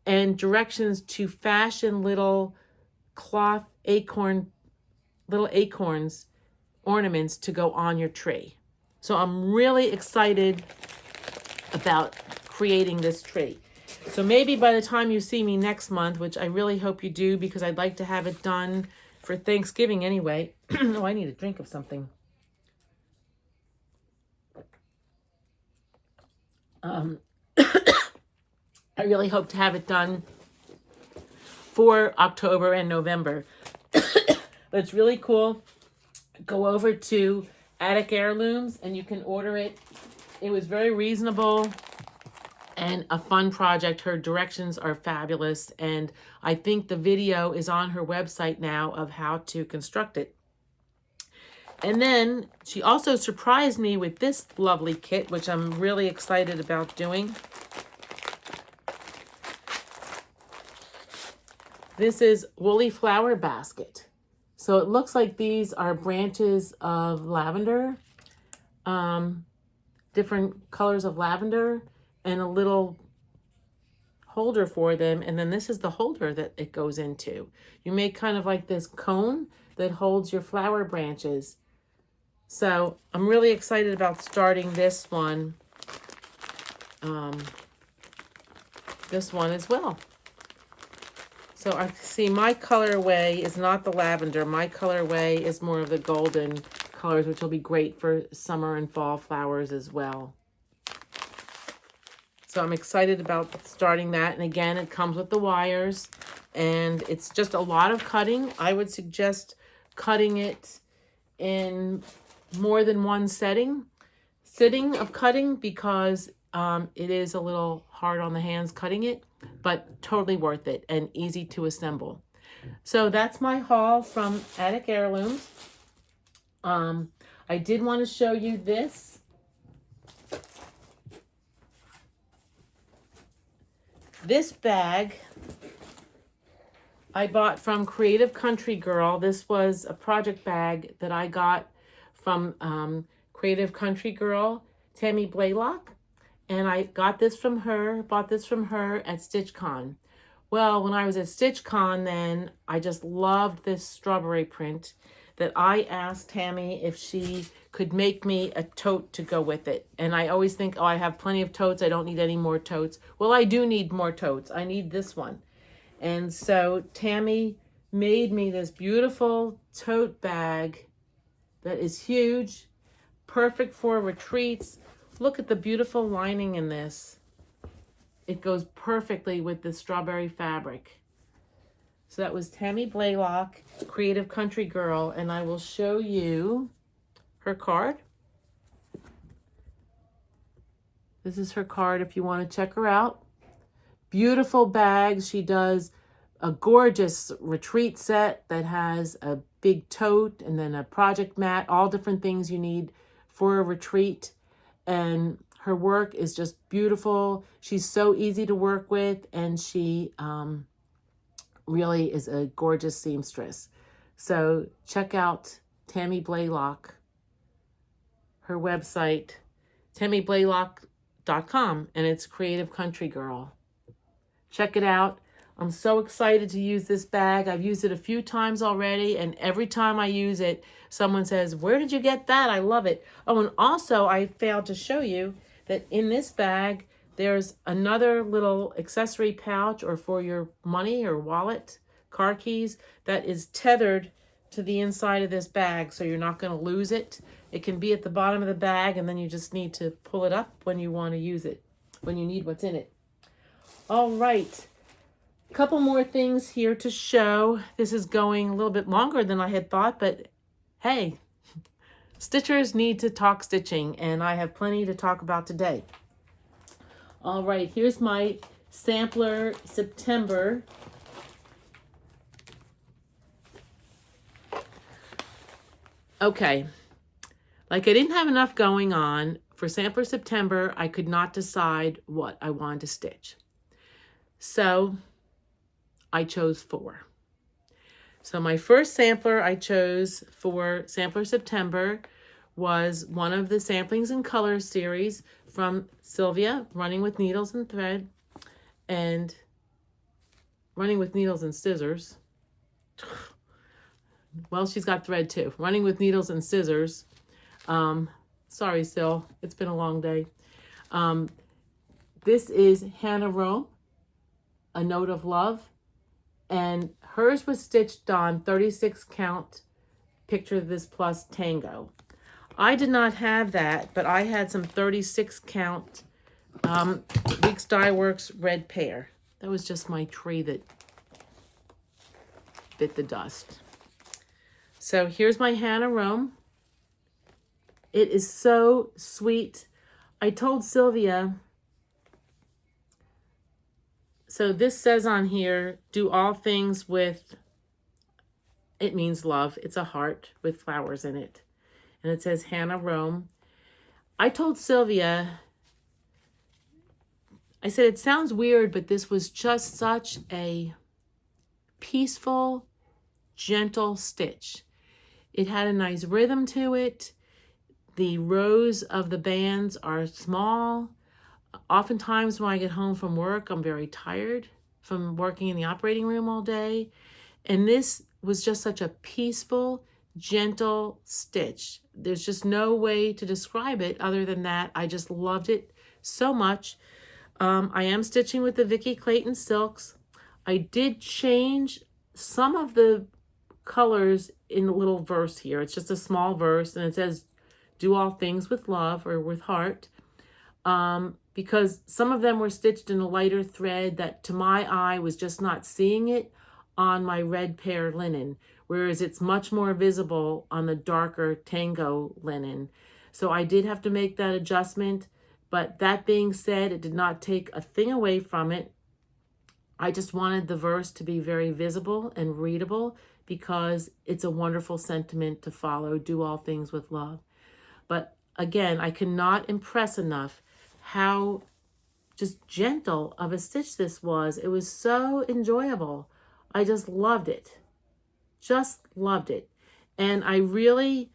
and directions to fashion little cloth acorn, little acorns ornaments to go on your tree. So I'm really excited about creating this tree. So maybe by the time you see me next month, which I really hope you do because I'd like to have it done for Thanksgiving anyway. Oh, I need a drink of something. I really hope to have it done for October and November. But it's really cool. Go over to Attic Heirlooms and you can order it. It was very reasonable and a fun project. Her directions are fabulous, and I think the video is on her website now of how to construct it. And then she also surprised me with this lovely kit, which I'm really excited about doing. This is Woolly Flower Basket. So it looks like these are branches of lavender, different colors of lavender, and a little holder for them. And then this is the holder that it goes into. You make kind of like this cone that holds your flower branches. So I'm really excited about starting this one as well. So I see my colorway is not the lavender. My colorway is more of the golden colors, which will be great for summer and fall flowers as well. So I'm excited about starting that. And again, it comes with the wires and it's just a lot of cutting. I would suggest cutting it in more than one sitting of cutting, because it is a little hard on the hands cutting it, but totally worth it and easy to assemble. So that's my haul from Attic Heirlooms. I did want to show you this. This bag I bought from Creative Country Girl. This was a project bag that I got from Creative Country Girl, Tammy Blaylock. And I got this from her, bought this from her at StitchCon. Well, when I was at StitchCon then, I just loved this strawberry print that I asked Tammy if she could make me a tote to go with it. And I always think, oh, I have plenty of totes. I don't need any more totes. Well, I do need more totes. I need this one. And so Tammy made me this beautiful tote bag that is huge, perfect for retreats. Look at the beautiful lining in this. It goes perfectly with the strawberry fabric. So that was Tammy Blaylock, Creative Country Girl, and I will show you her card. This is her card if you want to check her out. Beautiful bags. She does a gorgeous retreat set that has a big tote and then a project mat, all different things you need for a retreat. And her work is just beautiful. She's so easy to work with, and she really is a gorgeous seamstress. So check out Tammy Blaylock, her website, tammyblaylock.com, and it's Creative Country Girl. Check it out. I'm so excited to use this bag. I've used it a few times already, and every time I use it, someone says, where did you get that? I love it. Oh, and also I failed to show you that in this bag, there's another little accessory pouch or for your money or wallet, car keys, that is tethered to the inside of this bag, so you're not going to lose it. It can be at the bottom of the bag, and then you just need to pull it up when you want to use it, when you need what's in it. All right. A couple more things here to show. This is going a little bit longer than I had thought, but hey, stitchers need to talk stitching, and I have plenty to talk about today. All right, here's my sampler September. Okay, like I didn't have enough going on. For sampler September, I could not decide what I wanted to stitch. So I chose 4. So my first sampler I chose for sampler September was one of the Samplings and Colors series from Sylvia, Running with Needles and Thread, and Running with Needles and Scissors. Well, she's got thread too. Running with Needles and Scissors. Sorry, Sil. It's been a long day. This is Hannah Rome, A Note of Love. And hers was stitched on 36 count Picture This Plus Tango. I did not have that, but I had some 36 count Weeks Dye Works Red Pear. That was just my tree that bit the dust. So here's my Hannah Rome. It is so sweet. I told Sylvia, so this says on here, do all things with, it means love. It's a heart with flowers in it. And it says Hannah Rome. I told Sylvia, I said, it sounds weird, but this was just such a peaceful, gentle stitch. It had a nice rhythm to it. The rows of the bands are small. Oftentimes when I get home from work, I'm very tired from working in the operating room all day. And this was just such a peaceful, gentle stitch. There's just no way to describe it other than that. I just loved it so much. I am stitching with the Vicky Clayton silks. I did change some of the colors in the little verse here. It's just a small verse, and it says, do all things with love or with heart. Because some of them were stitched in a lighter thread that to my eye was just not seeing it on my red pear linen, whereas it's much more visible on the darker tango linen. So I did have to make that adjustment, but that being said, it did not take a thing away from it. I just wanted the verse to be very visible and readable because it's a wonderful sentiment to follow, do all things with love. But again, I cannot impress enough how just gentle of a stitch this was. It was so enjoyable. I just loved it. Just loved it. And I really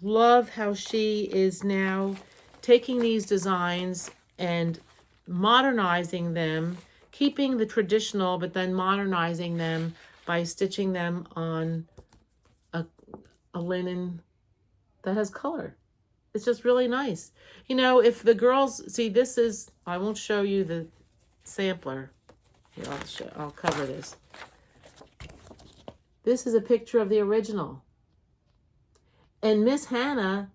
love how she is now taking these designs and modernizing them, keeping the traditional, but then modernizing them by stitching them on a linen that has color. It's just really nice. You know, if the girls see, this is, I won't show you the sampler. Here, I'll cover this. This is a picture of the original. And Miss Hannah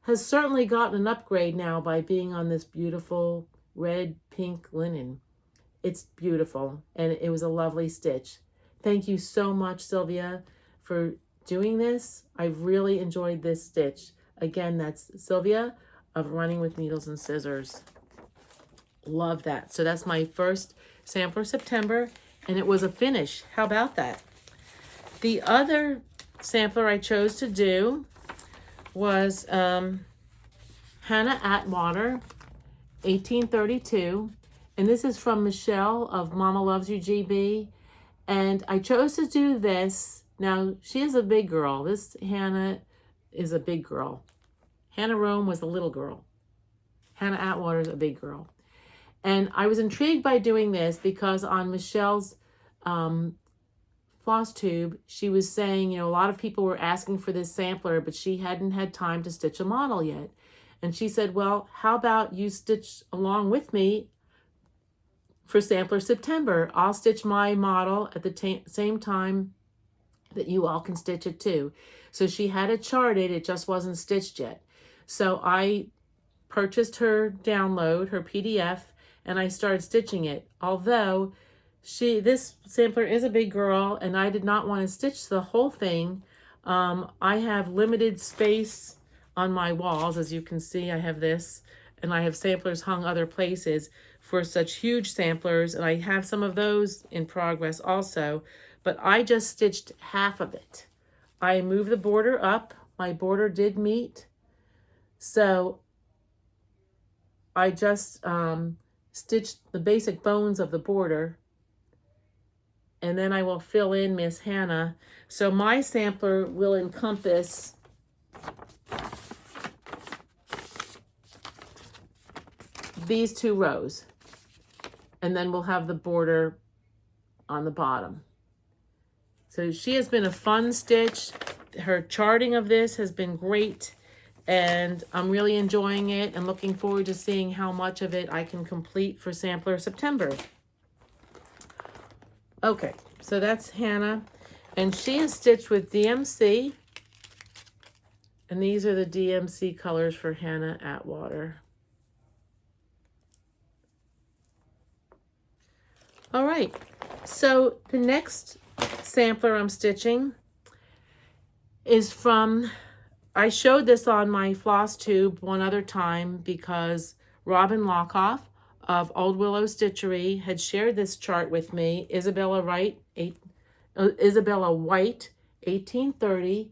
has certainly gotten an upgrade now by being on this beautiful red pink linen. It's beautiful, and it was a lovely stitch. Thank you so much, Sylvia, for doing this. I've really enjoyed this stitch. Again, that's Sylvia of Running with Needles and Scissors. Love that. So that's my first sampler September, and it was a finish. How about that? The other sampler I chose to do was Hannah Atwater, 1832. And this is from Michelle of Mama Loves You GB. And I chose to do this. Now, she is a big girl. This Hannah is a big girl. Hannah Rome was a little girl. Hannah Atwater is a big girl. And I was intrigued by doing this because on Michelle's floss tube, she was saying, you know, a lot of people were asking for this sampler, but she hadn't had time to stitch a model yet. And she said, well, how about you stitch along with me for sampler September? I'll stitch my model at the same time that you all can stitch it too. So she had it charted, it just wasn't stitched yet. So I purchased her download, her PDF, and I started stitching it. Although this sampler is a big girl and I did not want to stitch the whole thing. I have limited space on my walls. As you can see, I have this, and I have samplers hung other places for such huge samplers, and I have some of those in progress also, but I just stitched half of it. I moved the border up. My border did meet, so I just stitched the basic bones of the border, and then I will fill in Miss Hannah. So my sampler will encompass these two rows, and then we'll have the border on the bottom. So she has been a fun stitch. Her charting of this has been great, and I'm really enjoying it and looking forward to seeing how much of it I can complete for sampler September. Okay, so that's Hannah, and she is stitched with DMC, and these are the DMC colors for Hannah Atwater. All right, so the next sampler I'm stitching is from, I showed this on my floss tube one other time because Robin Lockhoff of Old Willow Stitchery had shared this chart with me, Isabella Wright, Isabella White, 1830.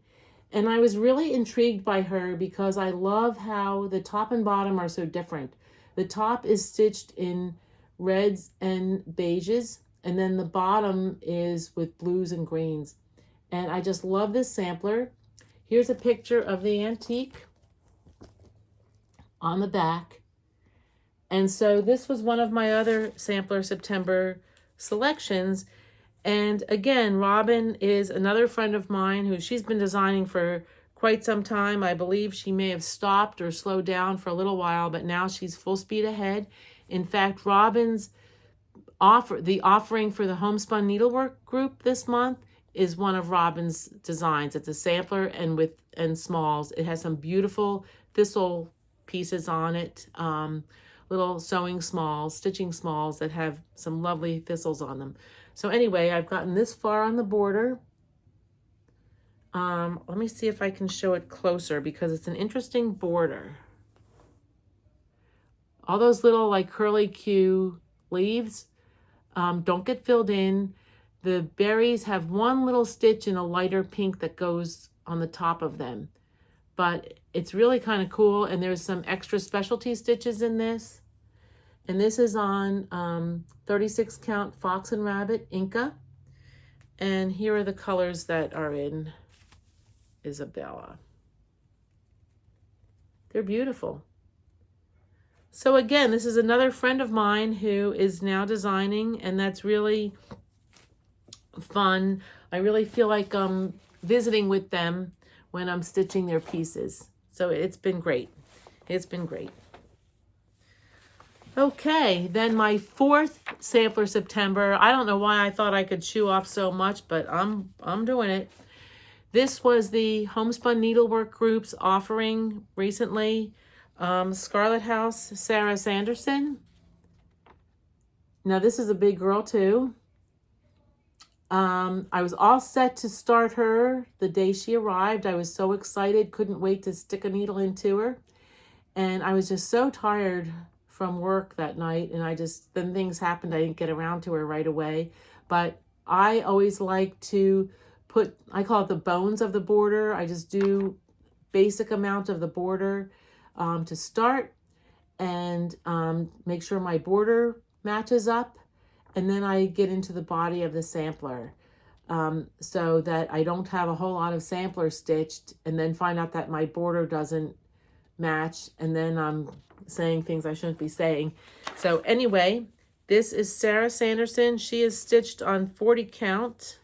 And I was really intrigued by her because I love how the top and bottom are so different. The top is stitched in reds and beiges, and then the bottom is with blues and greens. And I just love this sampler. Here's a picture of the antique on the back. And so this was one of my other sampler September selections. And again, Robin is another friend of mine who she's been designing for quite some time. I believe she may have stopped or slowed down for a little while, but now she's full speed ahead. In fact, Robin's offering for the Homespun Needlework group this month is one of Robin's designs. It's a sampler and smalls. It has some beautiful thistle pieces on it, little sewing smalls, stitching smalls that have some lovely thistles on them. So anyway, I've gotten this far on the border. Let me see if I can show it closer because it's an interesting border. All those little like curly Q leaves don't get filled in. The berries have one little stitch in a lighter pink that goes on the top of them. But it's really kind of cool, and there's some extra specialty stitches in this. And this is on 36 count Fox and Rabbit Inca. And here are the colors that are in Isabella. They're beautiful. So again, this is another friend of mine who is now designing, and that's really fun. I really feel like I'm visiting with them when I'm stitching their pieces. So it's been great. It's been great. Okay, then my fourth sampler September. I don't know why I thought I could chew off so much, but I'm doing it. This was the Homespun Needlework Group's offering recently. Scarlett House, Sarah Sanderson. Now this is a big girl too. I was all set to start her the day she arrived. I was so excited, couldn't wait to stick a needle into her. And I was just so tired from work that night, and then things happened. I didn't get around to her right away. But I always like to I call it the bones of the border. I just do basic amount of the border to start and make sure my border matches up. And then I get into the body of the sampler so that I don't have a whole lot of sampler stitched and then find out that my border doesn't match. And then I'm saying things I shouldn't be saying. So anyway, this is Sarah Sanderson. She is stitched on 40 count.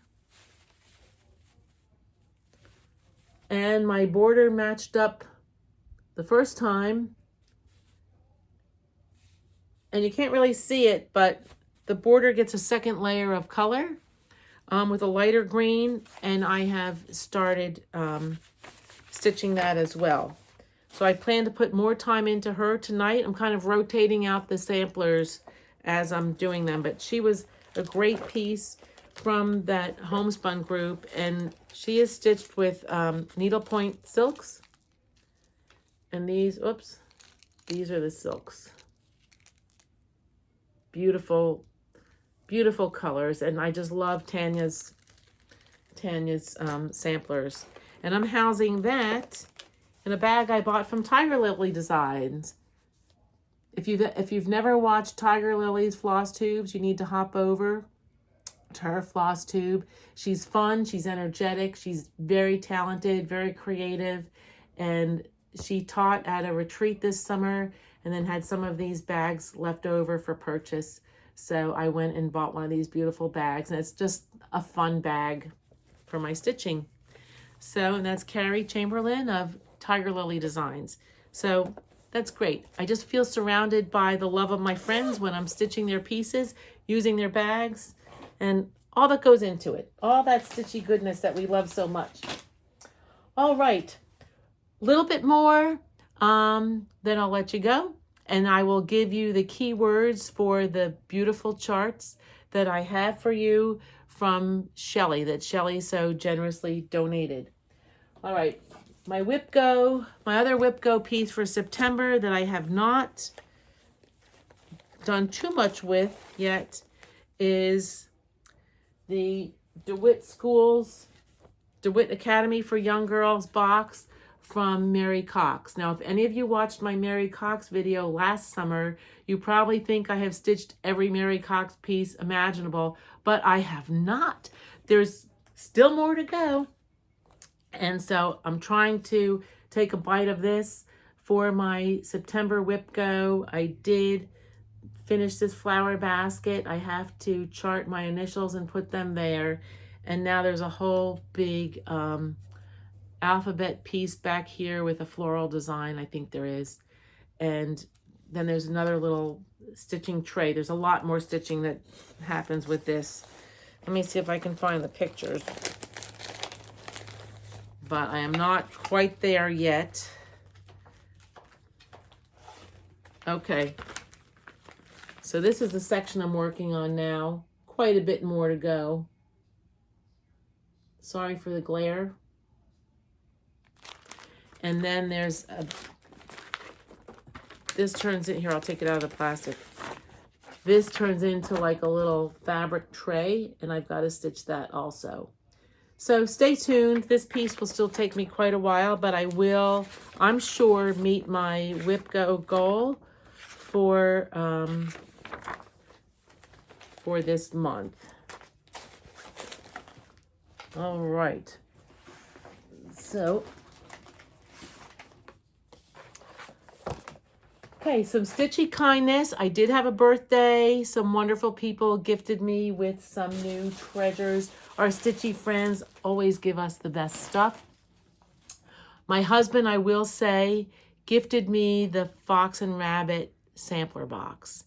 And my border matched up the first time. And you can't really see it, but the border gets a second layer of color with a lighter green, and I have started stitching that as well. So I plan to put more time into her tonight. I'm kind of rotating out the samplers as I'm doing them, but she was a great piece from that homespun group, and she is stitched with needlepoint silks. And these are the silks. Beautiful, beautiful colors, and I just love Tanya's samplers. And I'm housing that in a bag I bought from Tiger Lily Designs. If you've never watched Tiger Lily's floss tubes, you need to hop over to her floss tube. She's fun, she's energetic, she's very talented, very creative, and she taught at a retreat this summer and then had some of these bags left over for purchase. So I went and bought one of these beautiful bags, and it's just a fun bag for my stitching. So, and that's Carrie Chamberlain of Tiger Lily Designs. So that's great. I just feel surrounded by the love of my friends when I'm stitching their pieces, using their bags, and all that goes into it. All that stitchy goodness that we love so much. All right, a little bit more, then I'll let you go. And I will give you the keywords for the beautiful charts that I have for you from Shelly, that Shelly so generously donated. All right, my WIPGO, my other WIPGO piece for September that I have not done too much with yet is the DeWitt Academy for Young Girls box from Mary Cox. Now, if any of you watched my Mary Cox video last summer, you probably think I have stitched every Mary Cox piece imaginable, but I have not. There's still more to go. And so I'm trying to take a bite of this for my September WIPGO. I did finish this flower basket. I have to chart my initials and put them there. And now there's a whole big alphabet piece back here with a floral design, I think there is. And then there's another little stitching tray. There's a lot more stitching that happens with this. Let me see if I can find the pictures. But I am not quite there yet. Okay. So this is the section I'm working on now. Quite a bit more to go. Sorry for the glare. And then there's a, this turns in here, I'll take it out of the plastic. This turns into like a little fabric tray, and I've got to stitch that also. So stay tuned. This piece will still take me quite a while, but I will, I'm sure, meet my WIPGO goal for this month. All right. So, okay, some stitchy kindness. I did have a birthday. Some wonderful people gifted me with some new treasures. Our stitchy friends always give us the best stuff. My husband, I will say, gifted me the Fox and Rabbit sampler box.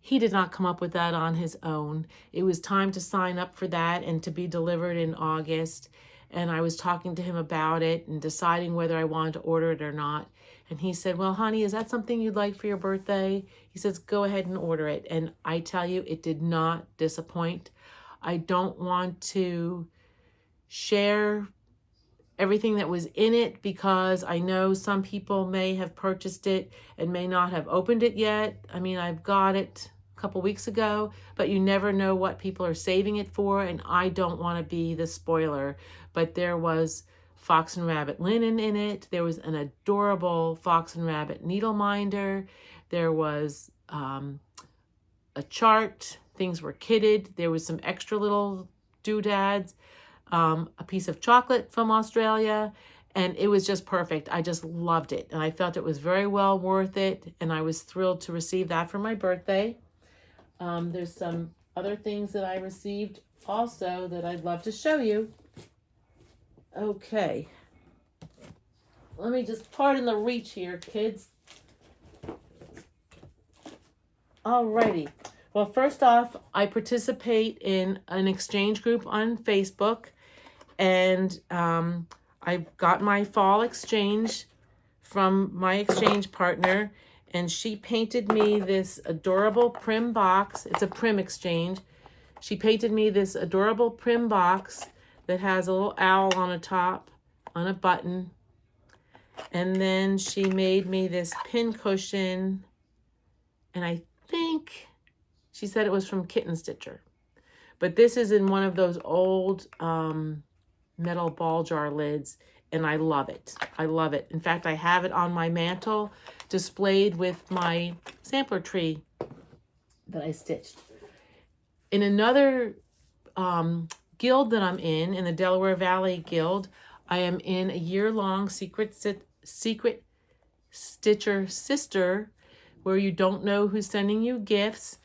He did not come up with that on his own. It was time to sign up for that and to be delivered in August. And I was talking to him about it and deciding whether I wanted to order it or not. And he said, well, honey, is that something you'd like for your birthday? He says, go ahead and order it. And I tell you, it did not disappoint. I don't want to share everything that was in it because I know some people may have purchased it and may not have opened it yet. I mean, I've got it a couple weeks ago, but you never know what people are saving it for, and I don't want to be the spoiler. But there was Fox and Rabbit linen in it. There was an adorable Fox and Rabbit needle minder. There was a chart. Things were kitted. There was some extra little doodads. A piece of chocolate from Australia, and it was just perfect. I just loved it, and I felt it was very well worth it, and I was thrilled to receive that for my birthday. There's some other things that I received also that I'd love to show you. Okay. Let me just pardon the reach here, kids. Alrighty. Well, first off, I participate in an exchange group on Facebook. And I've got my fall exchange from my exchange partner, and she painted me this adorable Prim box. It's a Prim exchange. She painted me this adorable Prim box that has a little owl on the top, on a button. And then she made me this pin cushion, and I think she said it was from Kitten Stitcher. But this is in one of those old metal ball jar lids, and I love it. I love it. In fact, I have it on my mantle displayed with my sampler tree that I stitched. In another guild that I'm in the Delaware Valley Guild, I am in a year-long secret Stitcher Sister where you don't know who's sending you gifts.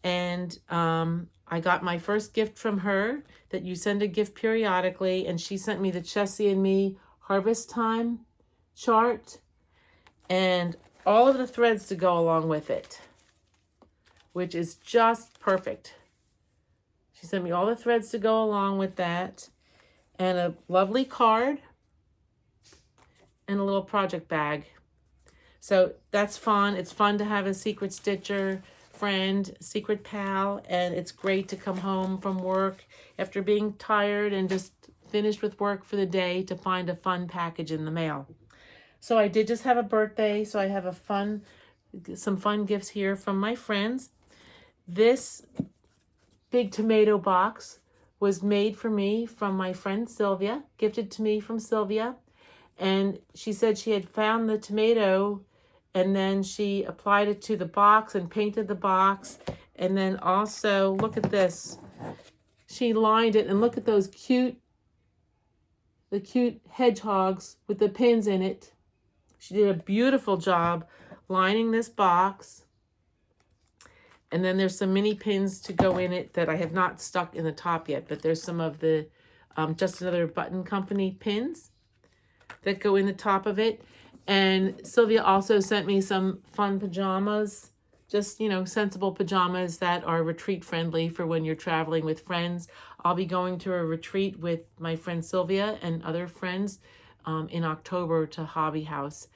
And I got my first gift from her, that you send a gift periodically, and she sent me the Chessie and Me Harvest Time chart and all of the threads to go along with it, which is just perfect. She sent me all the threads to go along with that, and a lovely card and a little project bag. So that's fun. It's fun to have a secret stitcher friend, secret pal, and it's great to come home from work after being tired and just finished with work for the day to find a fun package in the mail. So I did just have a birthday, so I have some fun gifts here from my friends. This big tomato box was made for me from my friend Sylvia, gifted to me from Sylvia. And she said she had found the tomato and then she applied it to the box and painted the box. And then also, look at this. She lined it, and look at those cute hedgehogs with the pins in it. She did a beautiful job lining this box. And then there's some mini pins to go in it that I have not stuck in the top yet, but there's some of the Just Another Button Company pins that go in the top of it. And Sylvia also sent me some fun pajamas, just, you know, sensible pajamas that are retreat friendly for when you're traveling with friends. I'll be going to a retreat with my friend Sylvia and other friends in October to Hobby House.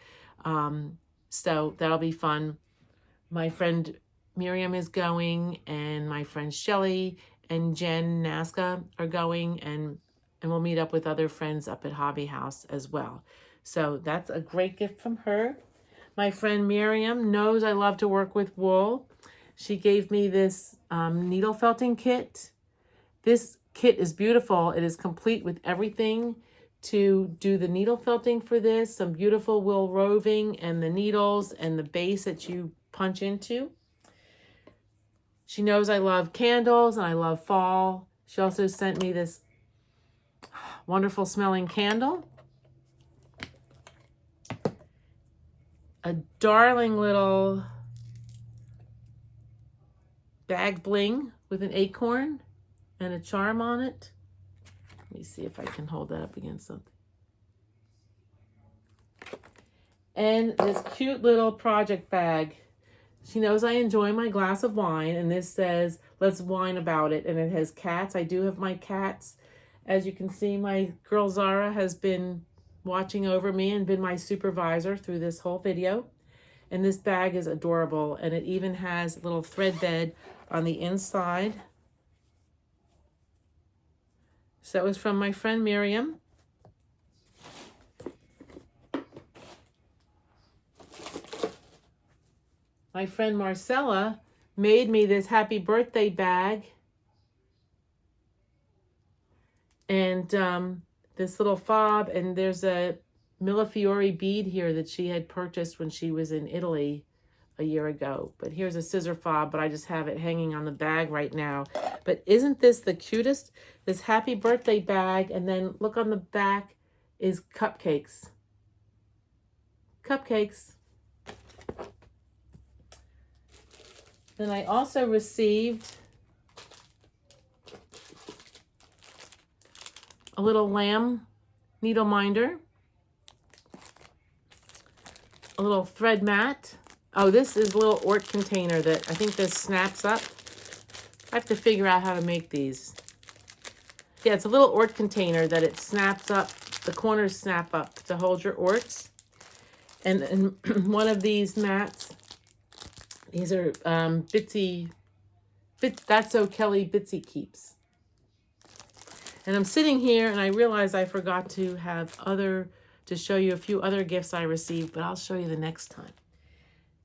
So that'll be fun. My friend Miriam is going, and my friends Shelly and Jen Nazca are going, and we'll meet up with other friends up at Hobby House as well. So that's a great gift from her. My friend Miriam knows I love to work with wool. She gave me this needle felting kit. This kit is beautiful. It is complete with everything to do the needle felting for this, some beautiful wool roving and the needles and the base that you punch into. She knows I love candles and I love fall. She also sent me this wonderful smelling candle. A darling little bag bling with an acorn and a charm on it. Let me see if I can hold that up against something. And this cute little project bag. She knows I enjoy my glass of wine, and this says, let's whine about it. And it has cats. I do have my cats. As you can see, my girl Zara has been watching over me and been my supervisor through this whole video. And this bag is adorable, and it even has a little thread bed on the inside. So that was from my friend Miriam. My friend Marcella made me this happy birthday bag. And this little fob, and there's a Millefiori bead here that she had purchased when she was in Italy a year ago. But here's a scissor fob, but I just have it hanging on the bag right now. But isn't this the cutest? This happy birthday bag, and then look on the back is cupcakes. Cupcakes. Then I also received a little lamb needle minder, a little thread mat. Oh, this is a little Ort container that I think this snaps up. I have to figure out how to make these. Yeah, it's a little Ort container that it snaps up, the corners snap up to hold your Orts. And one of these mats, these are That's So Kelly Bitsy Keeps. And I'm sitting here and I realize I forgot to show you a few other gifts I received, but I'll show you the next time.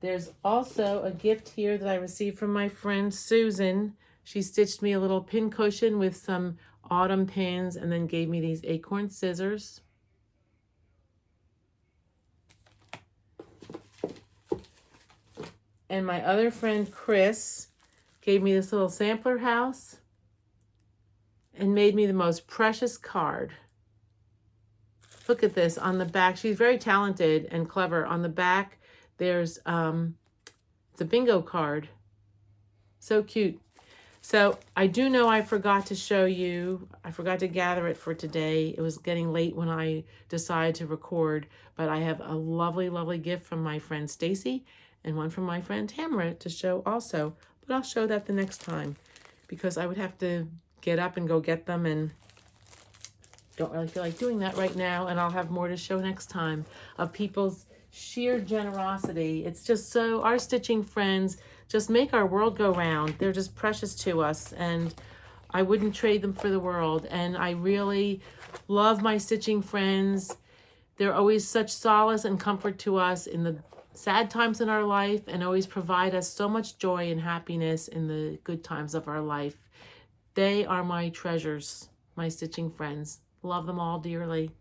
There's also a gift here that I received from my friend Susan. She stitched me a little pin cushion with some autumn pins and then gave me these acorn scissors. And my other friend Chris gave me this little sampler house and made me the most precious card. Look at this on the back. She's very talented and clever. On the back, there's it's a bingo card. So cute. So I do know I forgot to show you. I forgot to gather it for today. It was getting late when I decided to record, but I have a lovely, lovely gift from my friend Stacy and one from my friend Tamara to show also. But I'll show that the next time because I would have to get up and go get them, and don't really feel like doing that right now. And I'll have more to show next time of people's sheer generosity. It's just so, our stitching friends just make our world go round. They're just precious to us, and I wouldn't trade them for the world. And I really love my stitching friends. They're always such solace and comfort to us in the sad times in our life, and always provide us so much joy and happiness in the good times of our life. They are my treasures, my stitching friends. Love them all dearly.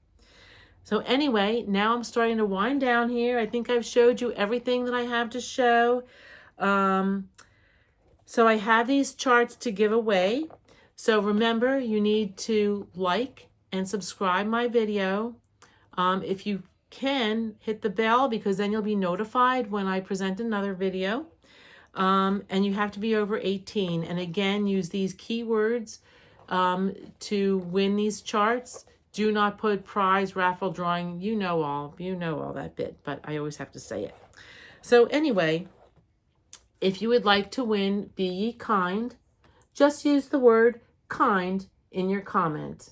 So anyway, now I'm starting to wind down here. I think I've showed you everything that I have to show. So I have these charts to give away. So remember, you need to like and subscribe my video. If you can, hit the bell, because then you'll be notified when I present another video. And you have to be over 18. And again, use these keywords to win these charts. Do not put prize, raffle, drawing. You know all that bit, but I always have to say it. So anyway, if you would like to win Be Ye Kind, just use the word kind in your comment.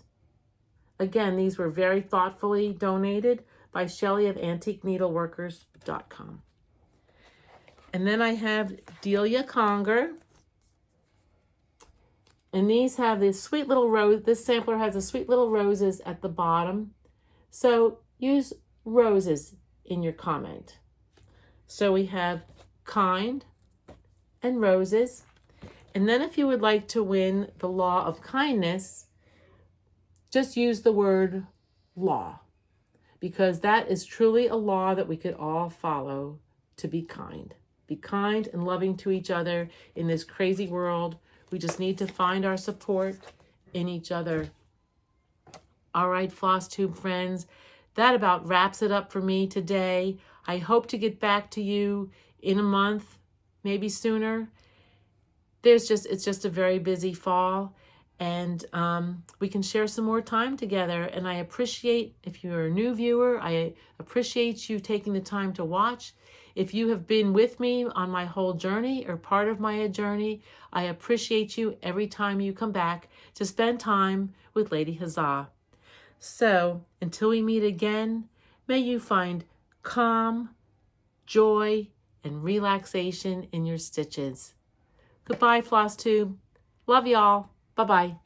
Again, these were very thoughtfully donated by Shelley of AntiqueNeedleworkers.com. And then I have Delia Conger. And these have this sweet little rose. This sampler has the sweet little roses at the bottom. So use roses in your comment. So we have kind and roses. And then if you would like to win the law of kindness, just use the word law, because that is truly a law that we could all follow, to be kind. Be kind and loving to each other in this crazy world. We just need to find our support in each other. All right, Floss Tube friends, that about wraps it up for me today. I hope to get back to you in a month, maybe sooner. It's just a very busy fall, and we can share some more time together. And I appreciate, if you're a new viewer, I appreciate you taking the time to watch. If you have been with me on my whole journey or part of my journey, I appreciate you every time you come back to spend time with Lady Huzzah. So until we meet again, may you find calm, joy, and relaxation in your stitches. Goodbye, Floss Tube. Love y'all. Bye-bye.